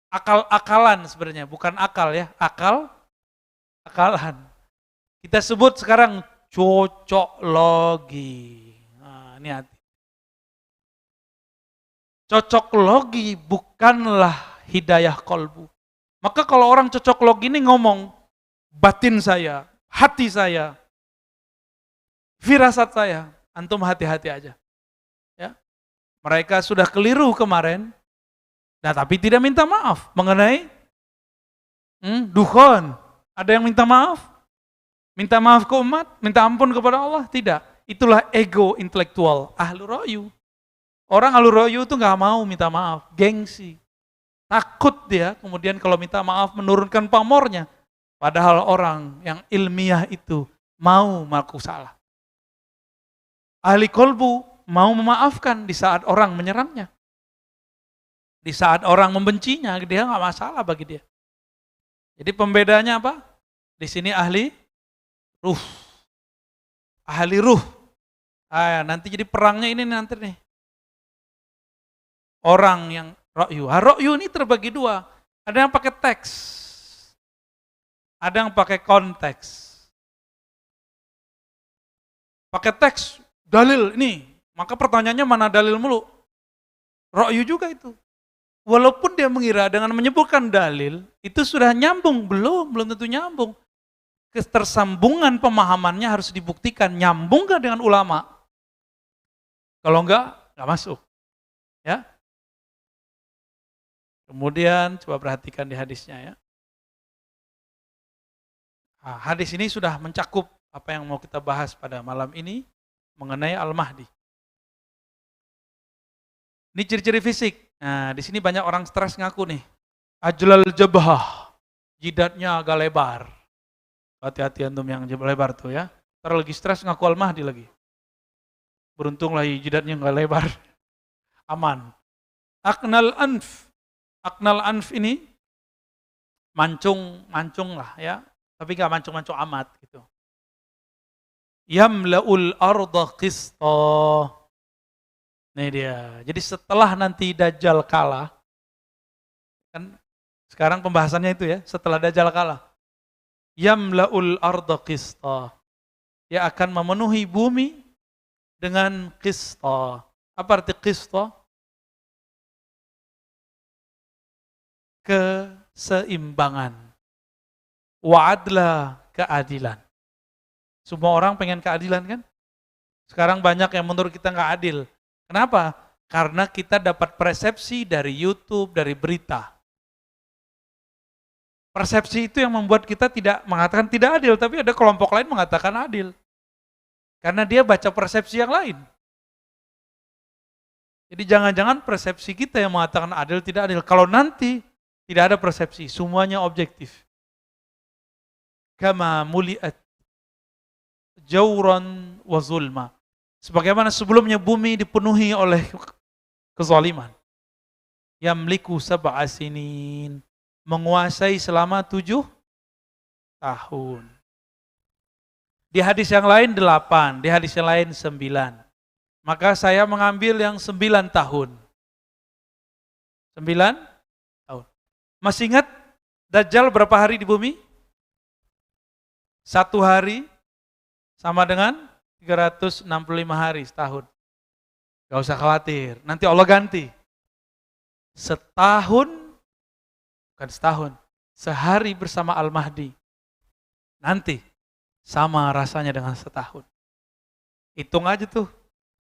Akal-akalan sebenarnya, bukan akal ya, akalan. Kita sebut sekarang cocok logi. Nah, ini hati. Cocok logi bukanlah hidayah kolbu. Maka kalau orang cocok logi ini ngomong, batin saya, hati saya, firasat saya, antum hati-hati aja. Ya. Mereka sudah keliru kemarin, nah tapi tidak minta maaf mengenai dukhon. Ada yang minta maaf? Minta maaf ke umat? Minta ampun kepada Allah? Tidak. Itulah ego intelektual, ahlu ro'yu. Orang ahlu ro'yu itu gak mau minta maaf, gengsi. Takut dia, kemudian kalau minta maaf menurunkan pamornya. Padahal orang yang ilmiah itu mau mengaku salah. Ahli kolbu mau memaafkan di saat orang menyerangnya. Di saat orang membencinya, dia gak masalah bagi dia. Jadi pembedanya apa? Di sini ahli ruh. Ahli ruh. Nanti jadi perangnya ini nanti nih. Orang yang ro'yu. Ro'yu ini terbagi dua. Ada yang pakai teks. Ada yang pakai konteks. Pakai teks, dalil ini. Maka pertanyaannya mana dalil mulu? Ro'yu juga itu. Walaupun dia mengira dengan menyebutkan dalil, itu sudah nyambung. Belum tentu nyambung. Ketersambungan pemahamannya harus dibuktikan. Nyambung gak dengan ulama? Kalau enggak masuk. Ya. Kemudian coba perhatikan di hadisnya ya. Nah, hadis ini sudah mencakup apa yang mau kita bahas pada malam ini mengenai Al-Mahdi. Ini ciri-ciri fisik. Nah, di sini banyak orang stres ngaku nih. Ajlal jabhah, jidatnya agak lebar. Hati-hati antum yang lebar tuh ya. Ntar lagi stres ngaku Al-Mahdi lagi. Beruntung lah jidatnya nggak lebar. Aman. Aknal anf. Aknal anf ini mancung lah ya. Tapi nggak mancung-mancung amat gitu. Yamla'ul arda qista. Nih dia. Jadi setelah nanti Dajjal kalah, kan sekarang pembahasannya itu ya, setelah Dajjal kalah. Yamla'ul arda qista. Dia akan memenuhi bumi dengan qista. Apa arti qista? Keseimbangan. Wa'adla, keadilan. Semua orang pengen keadilan kan? Sekarang banyak yang menurut kita nggak adil. Kenapa? Karena kita dapat persepsi dari YouTube, dari berita. Persepsi itu yang membuat kita tidak mengatakan tidak adil, tapi ada kelompok lain mengatakan adil. Karena dia baca persepsi yang lain. Jadi jangan-jangan persepsi kita yang mengatakan adil tidak adil. Kalau nanti tidak ada persepsi, semuanya objektif. Kama muliat jauran wa zulma. Sebagaimana sebelumnya bumi dipenuhi oleh kezaliman. Yamliku sab'a sinin. Menguasai selama 7 tahun. Di hadis yang lain 8, di hadis yang lain 9. Maka saya mengambil yang 9 tahun. 9 tahun. Masih ingat Dajjal berapa hari di bumi? 1 hari sama dengan 365 hari setahun. Gak usah khawatir, nanti Allah ganti. Bukan setahun, sehari bersama Al-Mahdi. Nanti sama rasanya dengan setahun. Hitung aja tuh,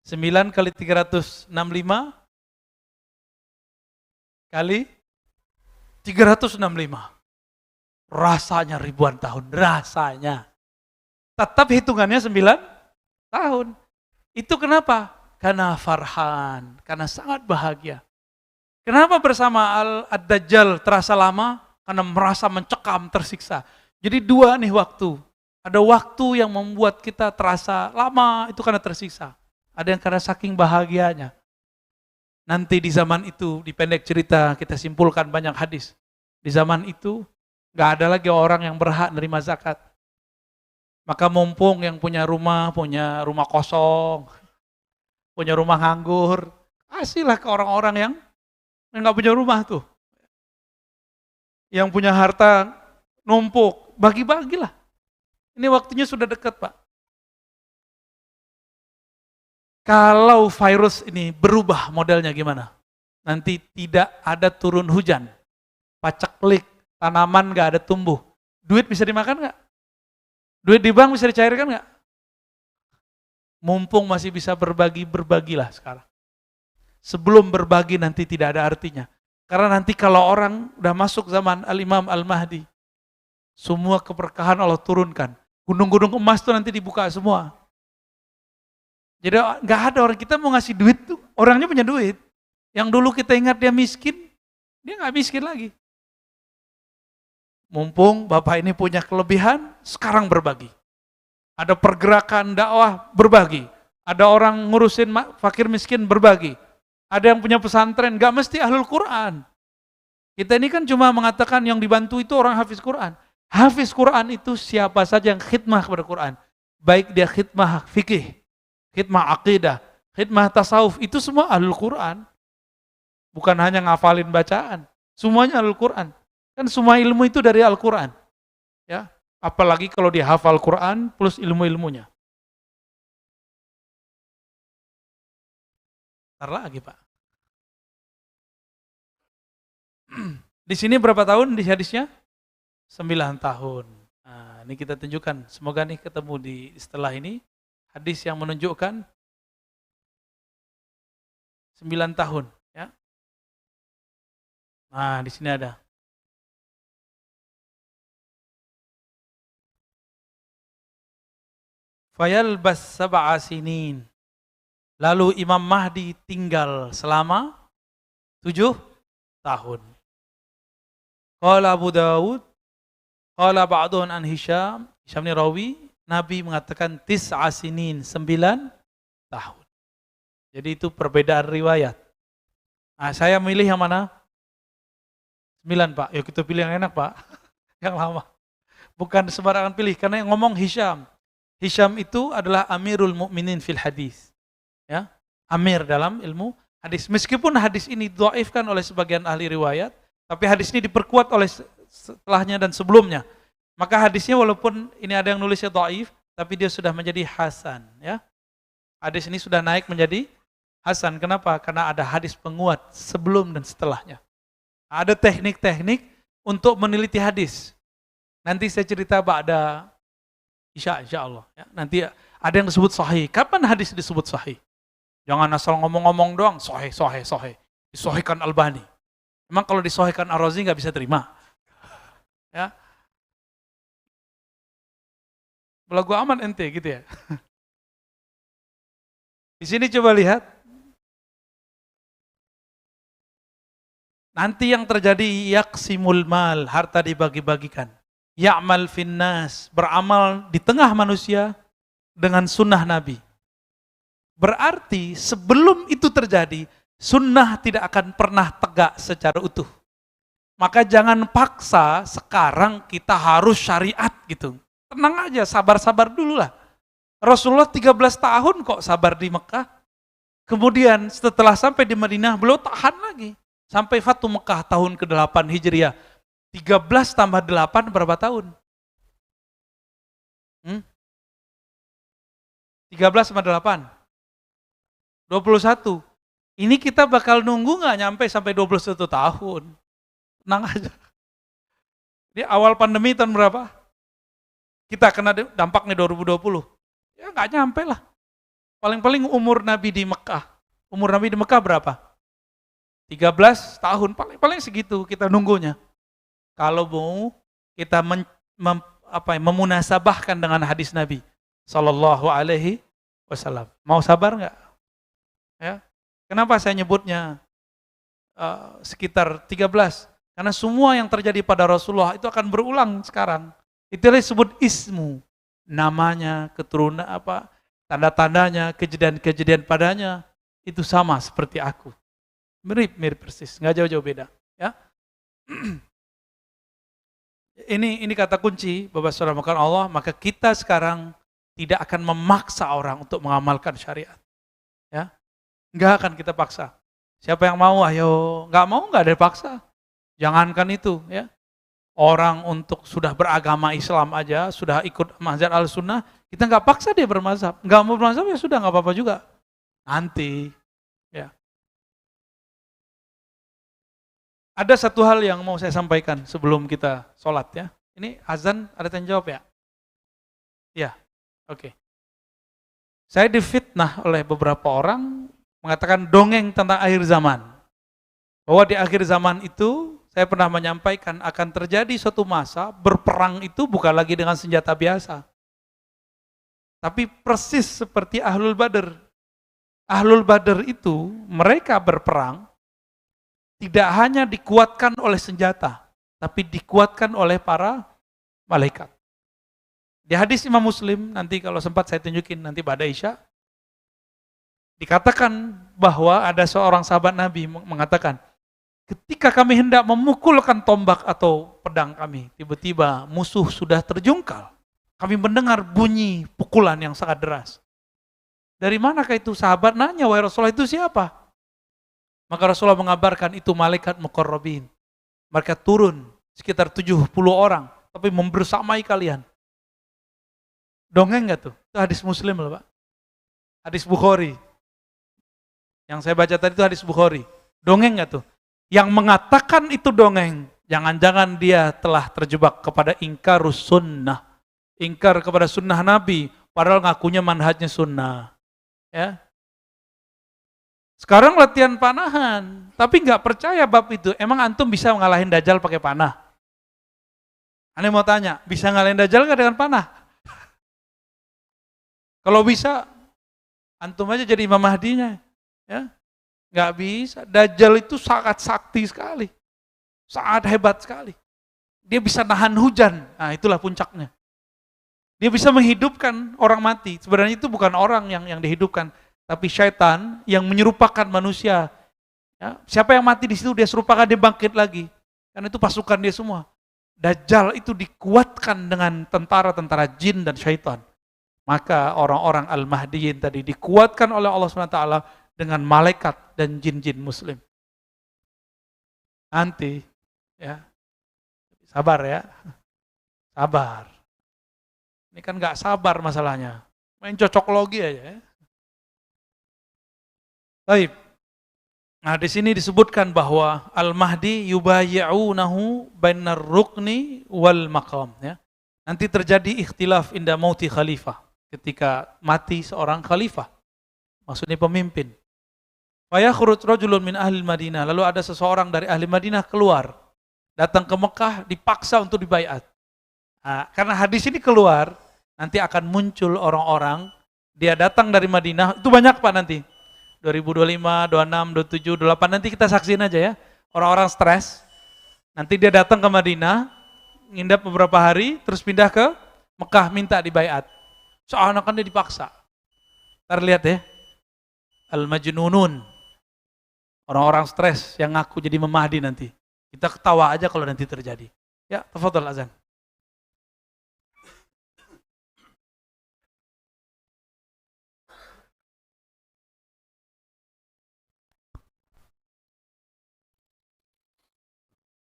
9 kali 365 kali 365. Rasanya ribuan tahun, rasanya. Tetap hitungannya 9 tahun. Itu kenapa? Karena farhan, karena sangat bahagia. Kenapa bersama Ad-Dajjal terasa lama? Karena merasa mencekam, tersiksa. Jadi 2 nih waktu. Ada waktu yang membuat kita terasa lama, itu karena tersiksa. Ada yang karena saking bahagianya. Nanti di zaman itu, di pendek cerita, kita simpulkan banyak hadis. Di zaman itu, gak ada lagi orang yang berhak menerima zakat. Maka mumpung yang punya rumah kosong, punya rumah nganggur, kasihlah ke orang-orang yang nggak punya rumah tuh. Yang punya harta numpuk, bagi-bagilah. Ini waktunya sudah dekat, Pak. Kalau virus ini berubah modelnya gimana? Nanti tidak ada turun hujan, paceklik, tanaman nggak ada tumbuh. Duit bisa dimakan nggak? Duit di bank bisa dicairkan nggak? Mumpung masih bisa berbagi, berbagilah sekarang. Sebelum berbagi nanti tidak ada artinya. Karena nanti kalau orang udah masuk zaman Al-Imam Al-Mahdi, semua keberkahan Allah turunkan. Gunung-gunung emas tuh nanti dibuka semua. Jadi nggak ada orang, kita mau ngasih duit tuh, orangnya punya duit. Yang dulu kita ingat dia miskin, dia nggak miskin lagi. Mumpung Bapak ini punya kelebihan, sekarang berbagi. Ada pergerakan dakwah, berbagi. Ada orang ngurusin fakir miskin, berbagi. Ada yang punya pesantren, gak mesti ahlul Quran. Kita ini kan cuma mengatakan yang dibantu itu orang hafiz Quran. Hafiz Quran itu siapa saja yang khidmah kepada Quran. Baik dia khidmah fikih, khidmah aqidah, khidmah tasawuf, itu semua ahlul Quran. Bukan hanya ngafalin bacaan, semuanya ahlul Quran. Kan semua ilmu itu dari Al-Quran. Ya, apalagi kalau dia hafal Quran plus ilmu-ilmunya. Ntar lagi Pak. Di sini berapa tahun di hadisnya? 9 tahun. Nah, ini kita tunjukkan. Semoga nih ketemu di setelah ini hadis yang menunjukkan 9 tahun. Ya. Nah, di sini ada. Fayalbas sab'a sinin. Lalu Imam Mahdi tinggal selama 7 tahun. Qala Abu Dawud, qala ba'dun an Hisham ni rawi, Nabi mengatakan tis'a sinin, 9 tahun. Jadi itu perbedaan riwayat. Nah, saya milih yang mana? 9, Pak. Ya kita pilih yang enak, Pak. Yang lama. Bukan sembarangan pilih, karena yang ngomong Hisham. Hisham itu adalah Amirul Mukminin fil hadis. Ya, Amir dalam ilmu hadis. Meskipun hadis ini dhaifkan oleh sebagian ahli riwayat, tapi hadis ini diperkuat oleh setelahnya dan sebelumnya. Maka hadisnya walaupun ini ada yang nulisnya dhaif, tapi dia sudah menjadi hasan, ya. Hadis ini sudah naik menjadi hasan. Kenapa? Karena ada hadis penguat sebelum dan setelahnya. Ada teknik-teknik untuk meneliti hadis. Nanti saya cerita ba'da insya Allah. Ya. Nanti ada yang disebut sahih. Kapan hadis disebut sahih? Jangan asal ngomong-ngomong doang, sahih. Disahihkan Albani. Emang kalau disahihkan Ar-Razi nggak bisa terima? Ya. Belagu aman ente gitu ya. Di sini coba lihat. Nanti yang terjadi yaqsimul mal, harta dibagi-bagikan. Ya'mal finnas, beramal di tengah manusia dengan sunnah Nabi. Berarti sebelum itu terjadi, sunnah tidak akan pernah tegak secara utuh. Maka jangan paksa sekarang kita harus syariat gitu. Tenang aja, sabar-sabar dulu lah. Rasulullah 13 tahun kok sabar di Mekah. Kemudian setelah sampai di Madinah, beliau tahan lagi. Sampai Fatu Mekah tahun ke-8 Hijriah. 13 tambah 8 berapa tahun? 13 sama 8? 21. Ini kita bakal nunggu nggak nyampe sampai 21 tahun? Tenang aja. Di awal pandemi tahun berapa? Kita kena dampaknya 2020. Ya nggak nyampe lah. Paling-paling umur Nabi di Mekah. Umur Nabi di Mekah berapa? 13 tahun. Paling-paling segitu kita nunggunya. Kalau mau kita memunasabahkan dengan hadis Nabi Sallallahu Alaihi Wasallam. Mau sabar nggak? Ya. Kenapa saya nyebutnya sekitar 13? Karena semua yang terjadi pada Rasulullah itu akan berulang sekarang. Itulah disebut ismu. Namanya, keturunan tanda-tandanya, kejadian-kejadian padanya itu sama seperti aku. Mirip persis, nggak jauh-jauh beda. Ya. Ini kata kunci, Bapak Saudara makan Allah, maka kita sekarang tidak akan memaksa orang untuk mengamalkan syariat. Ya. Enggak akan kita paksa. Siapa yang mau, ayo. Enggak mau, enggak ada paksa. Jangankan itu, ya. Orang untuk sudah beragama Islam aja, sudah ikut mazhab Al-Sunnah, kita enggak paksa dia bermazhab. Enggak mau bermazhab ya sudah, enggak apa-apa juga. Nanti, ya. Ada satu hal yang mau saya sampaikan sebelum kita sholat, ya. Ini azan, ada yang jawab ya? Ya, oke. Saya difitnah oleh beberapa orang mengatakan dongeng tentang akhir zaman. Bahwa di akhir zaman itu, saya pernah menyampaikan akan terjadi suatu masa berperang itu bukan lagi dengan senjata biasa. Tapi persis seperti Ahlul Badr. Ahlul Badr itu mereka berperang tidak hanya dikuatkan oleh senjata, tapi dikuatkan oleh para malaikat. Di hadis Imam Muslim, nanti kalau sempat saya tunjukin nanti pada Isya, dikatakan bahwa ada seorang sahabat Nabi mengatakan, ketika kami hendak memukulkan tombak atau pedang kami, tiba-tiba musuh sudah terjungkal. Kami mendengar bunyi pukulan yang sangat deras. Dari manakah itu? Sahabat nanya, wahai Rasulullah, itu siapa? Maka Rasulullah mengabarkan itu malaikat muqarrabin. Mereka turun sekitar 70 orang, tapi membersamai kalian. Dongeng nggak tuh? Itu hadis Muslim loh Pak. Hadis Bukhari. Yang saya baca tadi itu hadis Bukhari. Dongeng nggak tuh? Yang mengatakan itu dongeng, jangan-jangan dia telah terjebak kepada ingkarus sunnah. Ingkar kepada sunnah Nabi, padahal ngakunya manhajnya sunnah. Ya. Sekarang latihan panahan, tapi nggak percaya bab itu. Emang antum bisa ngalahin Dajjal pakai panah? Aneh mau tanya, bisa ngalahin Dajjal nggak dengan panah? Kalau bisa, antum aja jadi Imam Mahdinya. Ya, nggak bisa. Dajjal itu sangat sakti sekali. Sangat hebat sekali. Dia bisa nahan hujan. Nah, itulah puncaknya. Dia bisa menghidupkan orang mati. Sebenarnya itu bukan orang yang dihidupkan, tapi syaitan yang menyerupakan manusia. Ya, siapa yang mati di situ dia serupakan, dia bangkit lagi. Karena itu pasukan dia semua. Dajjal itu dikuatkan dengan tentara-tentara jin dan syaitan. Maka orang-orang Al-Mahdiyin tadi dikuatkan oleh Allah SWT dengan malaikat dan jin-jin muslim. Nanti, ya, sabar ya, sabar. Ini kan gak sabar masalahnya, main cocok logi aja ya. Baik. Nah, di sini disebutkan bahwa Al-Mahdi yubayyi'unahu bainar rukni wal maqam, ya. Nanti terjadi ikhtilaf inda mauti khalifah, ketika mati seorang khalifah, maksudnya pemimpin. Fayakhruj rajulun min ahli Madinah, lalu ada seseorang dari ahli Madinah keluar, datang ke Mekah, dipaksa untuk dibaiat. Nah, karena hadis ini keluar, nanti akan muncul orang-orang, dia datang dari Madinah, itu banyak Pak nanti. 2025, 26, 27, 28, nanti kita saksiin aja ya. Orang-orang stres, nanti dia datang ke Madinah, ngindap beberapa hari, terus pindah ke Mekah, minta dibaiat. Seakan-akan dia dipaksa. Ntar lihat ya, Al-Majnunun, orang-orang stres yang ngaku jadi Mahdi nanti. Kita ketawa aja kalau nanti terjadi. Ya, tafadhol azan.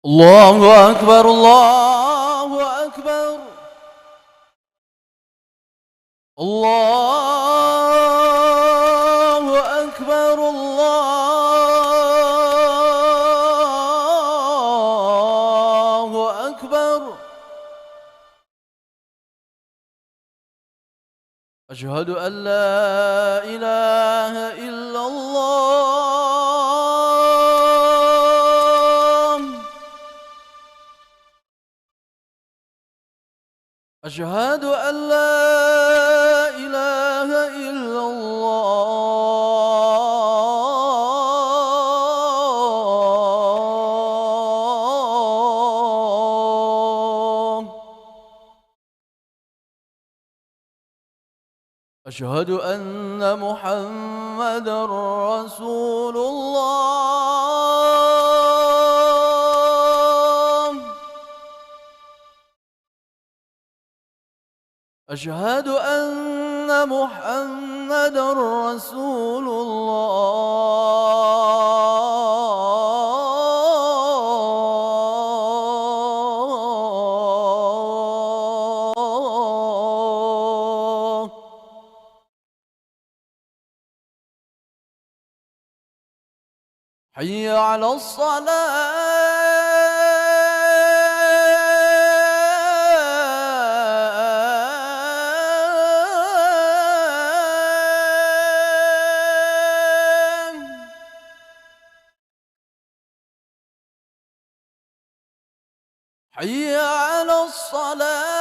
Allahu Akbar, Allahu Akbar. Allahu Akbar, Allahu Akbar. Asyhadu an la ilaha illallah. أشهد أن لا إله إلا الله أشهد أن محمدا رسول الله أشهد أن محمدا رسول الله حي على الصلاة حي على الصلاة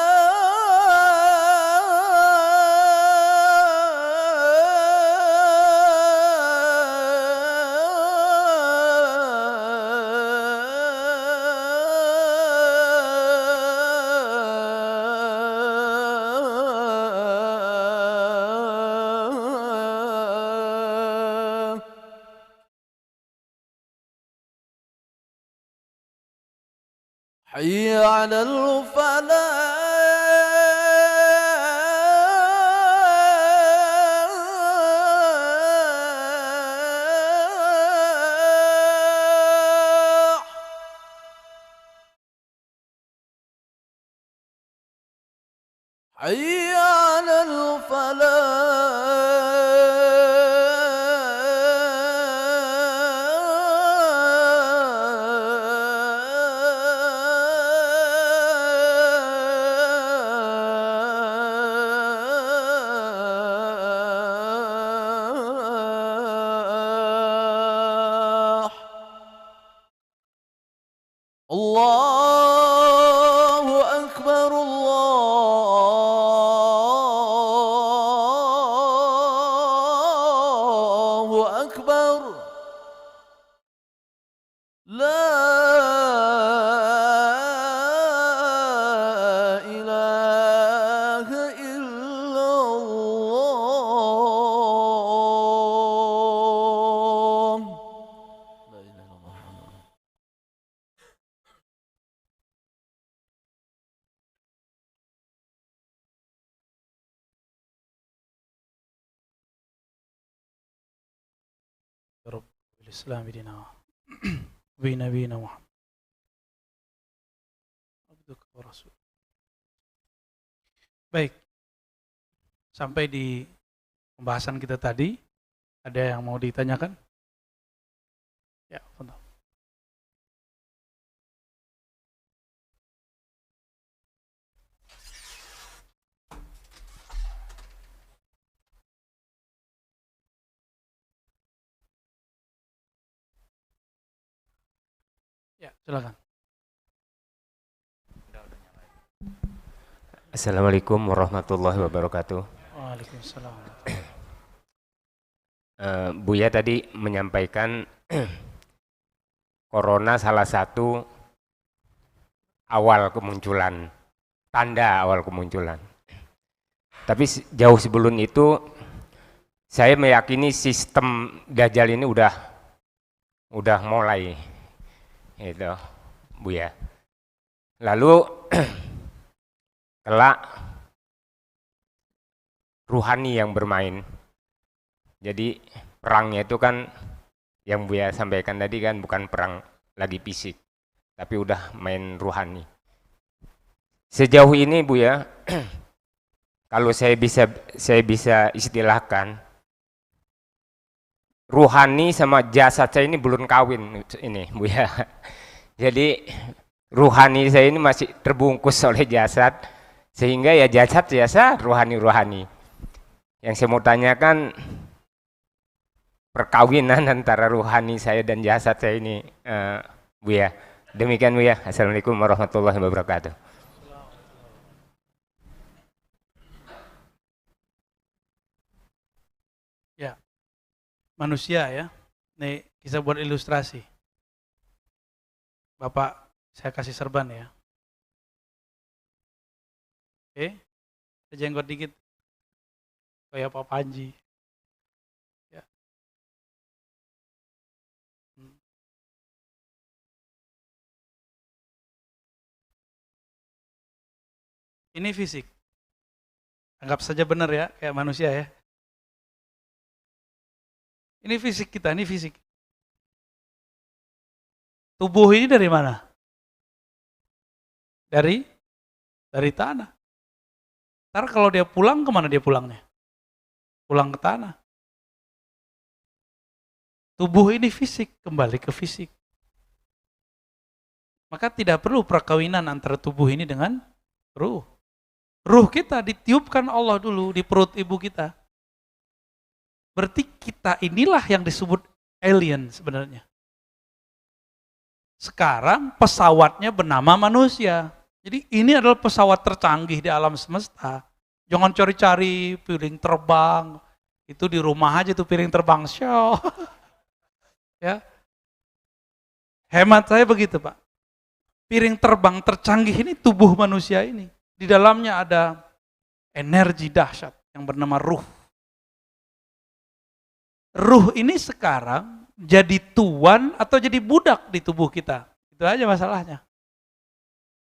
حي على الفلاح حي على الفلاح الله أكبر، الله Islam dina wa nabiyina Muhammad abduka wa rasul. Baik, sampai di pembahasan kita tadi, ada yang mau ditanyakan? Ya, betul. Ya, silakan. Assalamualaikum warahmatullahi wabarakatuh. Waalaikumsalam. Buya tadi menyampaikan corona salah satu awal kemunculan, tanda awal kemunculan. Tapi jauh sebelum itu, saya meyakini sistem Dajjal ini udah mulai, itu Buya. Lalu kelak ruhani yang bermain. Jadi perangnya itu kan yang Buya sampaikan tadi kan bukan perang lagi fisik, tapi udah main ruhani. Sejauh ini Buya, kalau saya bisa istilahkan, ruhani sama jasad saya ini belum kawin ini Buya. Jadi ruhani saya ini masih terbungkus oleh jasad, sehingga ya jasad ruhani. Yang saya mau tanyakan, perkawinan antara ruhani saya dan jasad saya ini, Buya. Demikian Buya. Assalamualaikum warahmatullahi wabarakatuh. Ya, manusia ya. Nih, kita buat ilustrasi. Bapak, saya kasih serban ya. Oke, jenggot dikit. Kayak Pak Panji. Ya. Ini fisik. Anggap saja benar ya, kayak manusia ya. Ini fisik kita, ini fisik. Tubuh ini dari mana? Dari tanah. Ntar kalau dia pulang, kemana dia pulangnya? Pulang ke tanah. Tubuh ini fisik, kembali ke fisik. Maka tidak perlu perkawinan antara tubuh ini dengan ruh. Ruh kita ditiupkan Allah dulu di perut ibu kita. Berarti kita inilah yang disebut alien sebenarnya. Sekarang pesawatnya bernama manusia. Jadi ini adalah pesawat tercanggih di alam semesta. Jangan cari-cari piring terbang. Itu di rumah aja tuh piring terbang. Show. Ya. Hemat saya begitu Pak. Piring terbang tercanggih ini tubuh manusia ini. Di dalamnya ada energi dahsyat yang bernama ruh. Ruh ini sekarang jadi tuan atau jadi budak di tubuh kita. Itu aja masalahnya.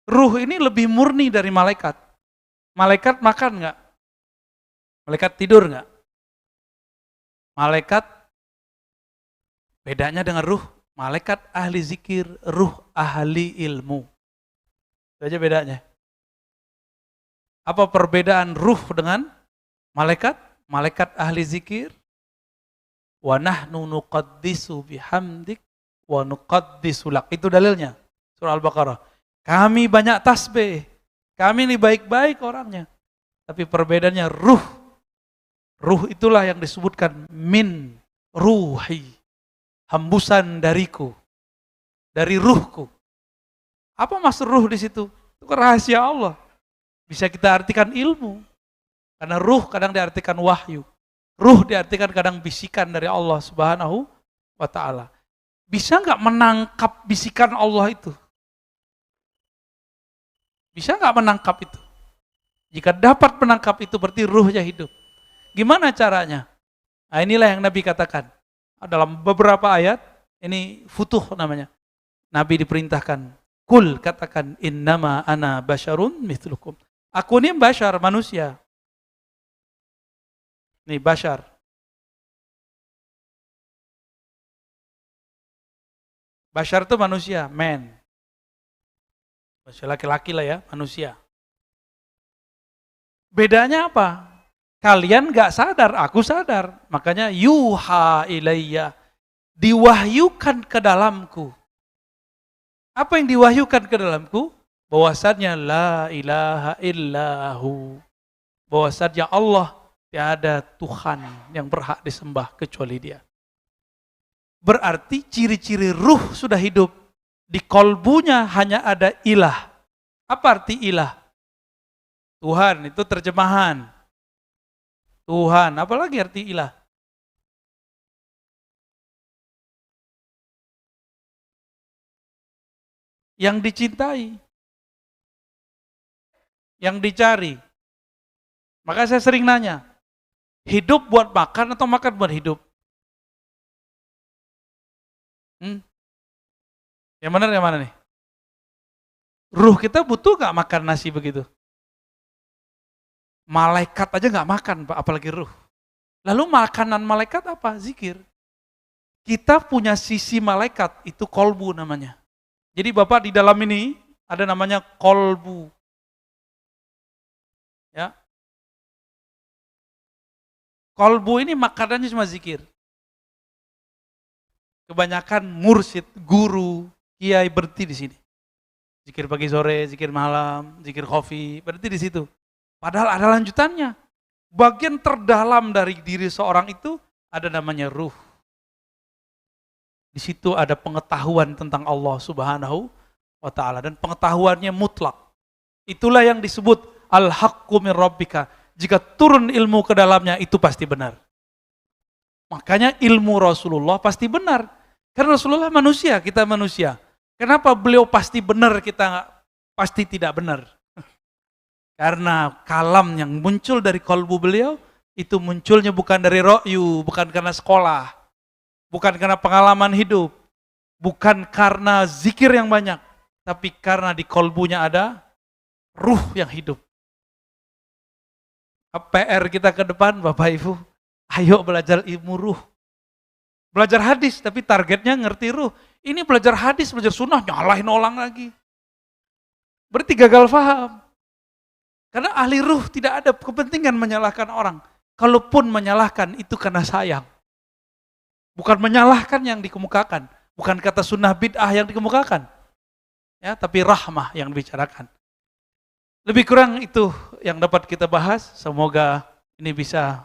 Ruh ini lebih murni dari malaikat. Malaikat makan nggak? Malaikat tidur nggak? Malaikat bedanya dengan ruh. Malaikat ahli zikir, ruh ahli ilmu. Itu aja bedanya. Apa perbedaan ruh dengan malaikat? Malaikat ahli zikir, wa nahnu nuqaddisu bihamdik wa nuqaddisu lak. Itu dalilnya. Surah Al-Baqarah. Kami banyak tasbih. Kami ini baik-baik orangnya. Tapi perbedaannya ruh. Ruh itulah yang disebutkan min ruhi. Hembusan dariku. Dari ruhku. Apa maksud ruh di situ? Itu rahasia Allah. Bisa kita artikan ilmu. Karena ruh kadang diartikan wahyu. Ruh diartikan kadang bisikan dari Allah Subhanahu wa ta'ala. Bisa nggak menangkap bisikan Allah itu? Bisa nggak menangkap itu? Jika dapat menangkap itu berarti ruhnya hidup. Gimana caranya? Nah, inilah yang Nabi katakan. Dalam beberapa ayat, ini futuh namanya. Nabi diperintahkan, kul katakan innama ana basyarun mithlukum. Aku ini basyar, manusia. Nih basyar. Bashar itu manusia, man. Manusia laki-laki lah ya, manusia. Bedanya apa? Kalian gak sadar, aku sadar. Makanya yuha ilayya, diwahyukan ke dalamku. Apa yang diwahyukan ke dalamku? Bahwasannya la ilaha illahu. Bahwasannya Allah tiada Tuhan yang berhak disembah kecuali Dia. Berarti ciri-ciri ruh sudah hidup. Di kolbunya hanya ada ilah. Apa arti ilah? Tuhan, itu terjemahan. Tuhan, apalagi arti ilah? Yang dicintai. Yang dicari. Maka saya sering nanya, hidup buat makan atau makan buat hidup? Yang mana nih? Ruh kita butuh gak makan nasi begitu? Malaikat aja gak makan, Pak, apalagi ruh. Lalu makanan malaikat apa? Zikir. Kita punya sisi malaikat, itu kolbu namanya. Jadi Bapak di dalam ini ada namanya kolbu. Ya. Kolbu ini makanannya cuma zikir. Kebanyakan mursyid, guru, kiai berhenti di sini. Zikir pagi sore, zikir malam, zikir kopi, berhenti di situ. Padahal ada lanjutannya. Bagian terdalam dari diri seorang itu ada namanya ruh. Di situ ada pengetahuan tentang Allah Subhanahu wa Ta'ala, dan pengetahuannya mutlak. Itulah yang disebut al-haqqu min rabbika. Jika turun ilmu ke dalamnya, itu pasti benar. Makanya ilmu Rasulullah pasti benar. Karena Rasulullah manusia, kita manusia. Kenapa beliau pasti benar, kita pasti tidak benar? Karena kalam yang muncul dari kalbu beliau, itu munculnya bukan dari ro'yu, bukan karena sekolah, bukan karena pengalaman hidup, bukan karena zikir yang banyak, tapi karena di kalbunya ada ruh yang hidup. PR kita ke depan, Bapak Ibu, ayo belajar ilmu ruh. Belajar hadis, tapi targetnya ngerti ruh. Ini belajar hadis, belajar sunnah, nyalahin orang lagi. Berarti gagal paham. Karena ahli ruh tidak ada kepentingan menyalahkan orang. Kalaupun menyalahkan, itu karena sayang. Bukan menyalahkan yang dikemukakan. Bukan kata sunnah bid'ah yang dikemukakan. Ya, tapi rahmah yang dibicarakan. Lebih kurang itu yang dapat kita bahas. Semoga ini bisa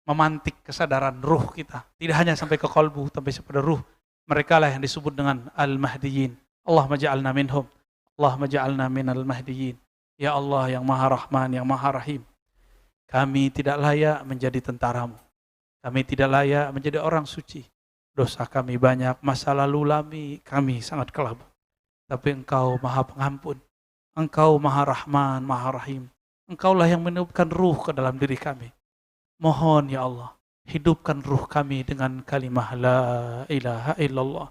memantik kesadaran ruh kita. Tidak hanya sampai ke kalbu, tapi pada ruh. Mereka lah yang disebut dengan al-mahdiyin. Allahumma ja'alna minhum. Allahumma ja'alna minal mahdiyin. Ya Allah yang maha rahman, yang maha rahim. Kami tidak layak menjadi tentaramu. Kami tidak layak menjadi orang suci. Dosa kami banyak, masa lalu kami sangat kelabu. Tapi Engkau maha pengampun. Engkau maha rahman, maha rahim. Engkaulah yang menghidupkan ruh ke dalam diri kami. Mohon ya Allah, hidupkan ruh kami dengan kalimah la ilaha illallah.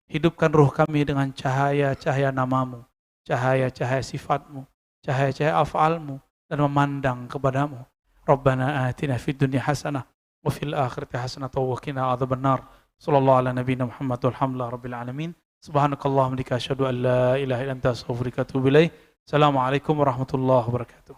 Hidupkan ruh kami dengan cahaya-cahaya namamu, cahaya-cahaya sifatmu, cahaya-cahaya af'almu, dan memandang kepadamu. Rabbana atina fid dunya hasanah wa fil akhirati hasanah wa qina adzabannar. Sallallahu ala nabiyina Muhammad walhamdulillahi rabbil alamin. Subhanakallahumma wa bihamdika asyhadu an la ilaha illa anta astaghfiruka wa atubu ilaik. Assalamualaikum warahmatullahi wabarakatuh.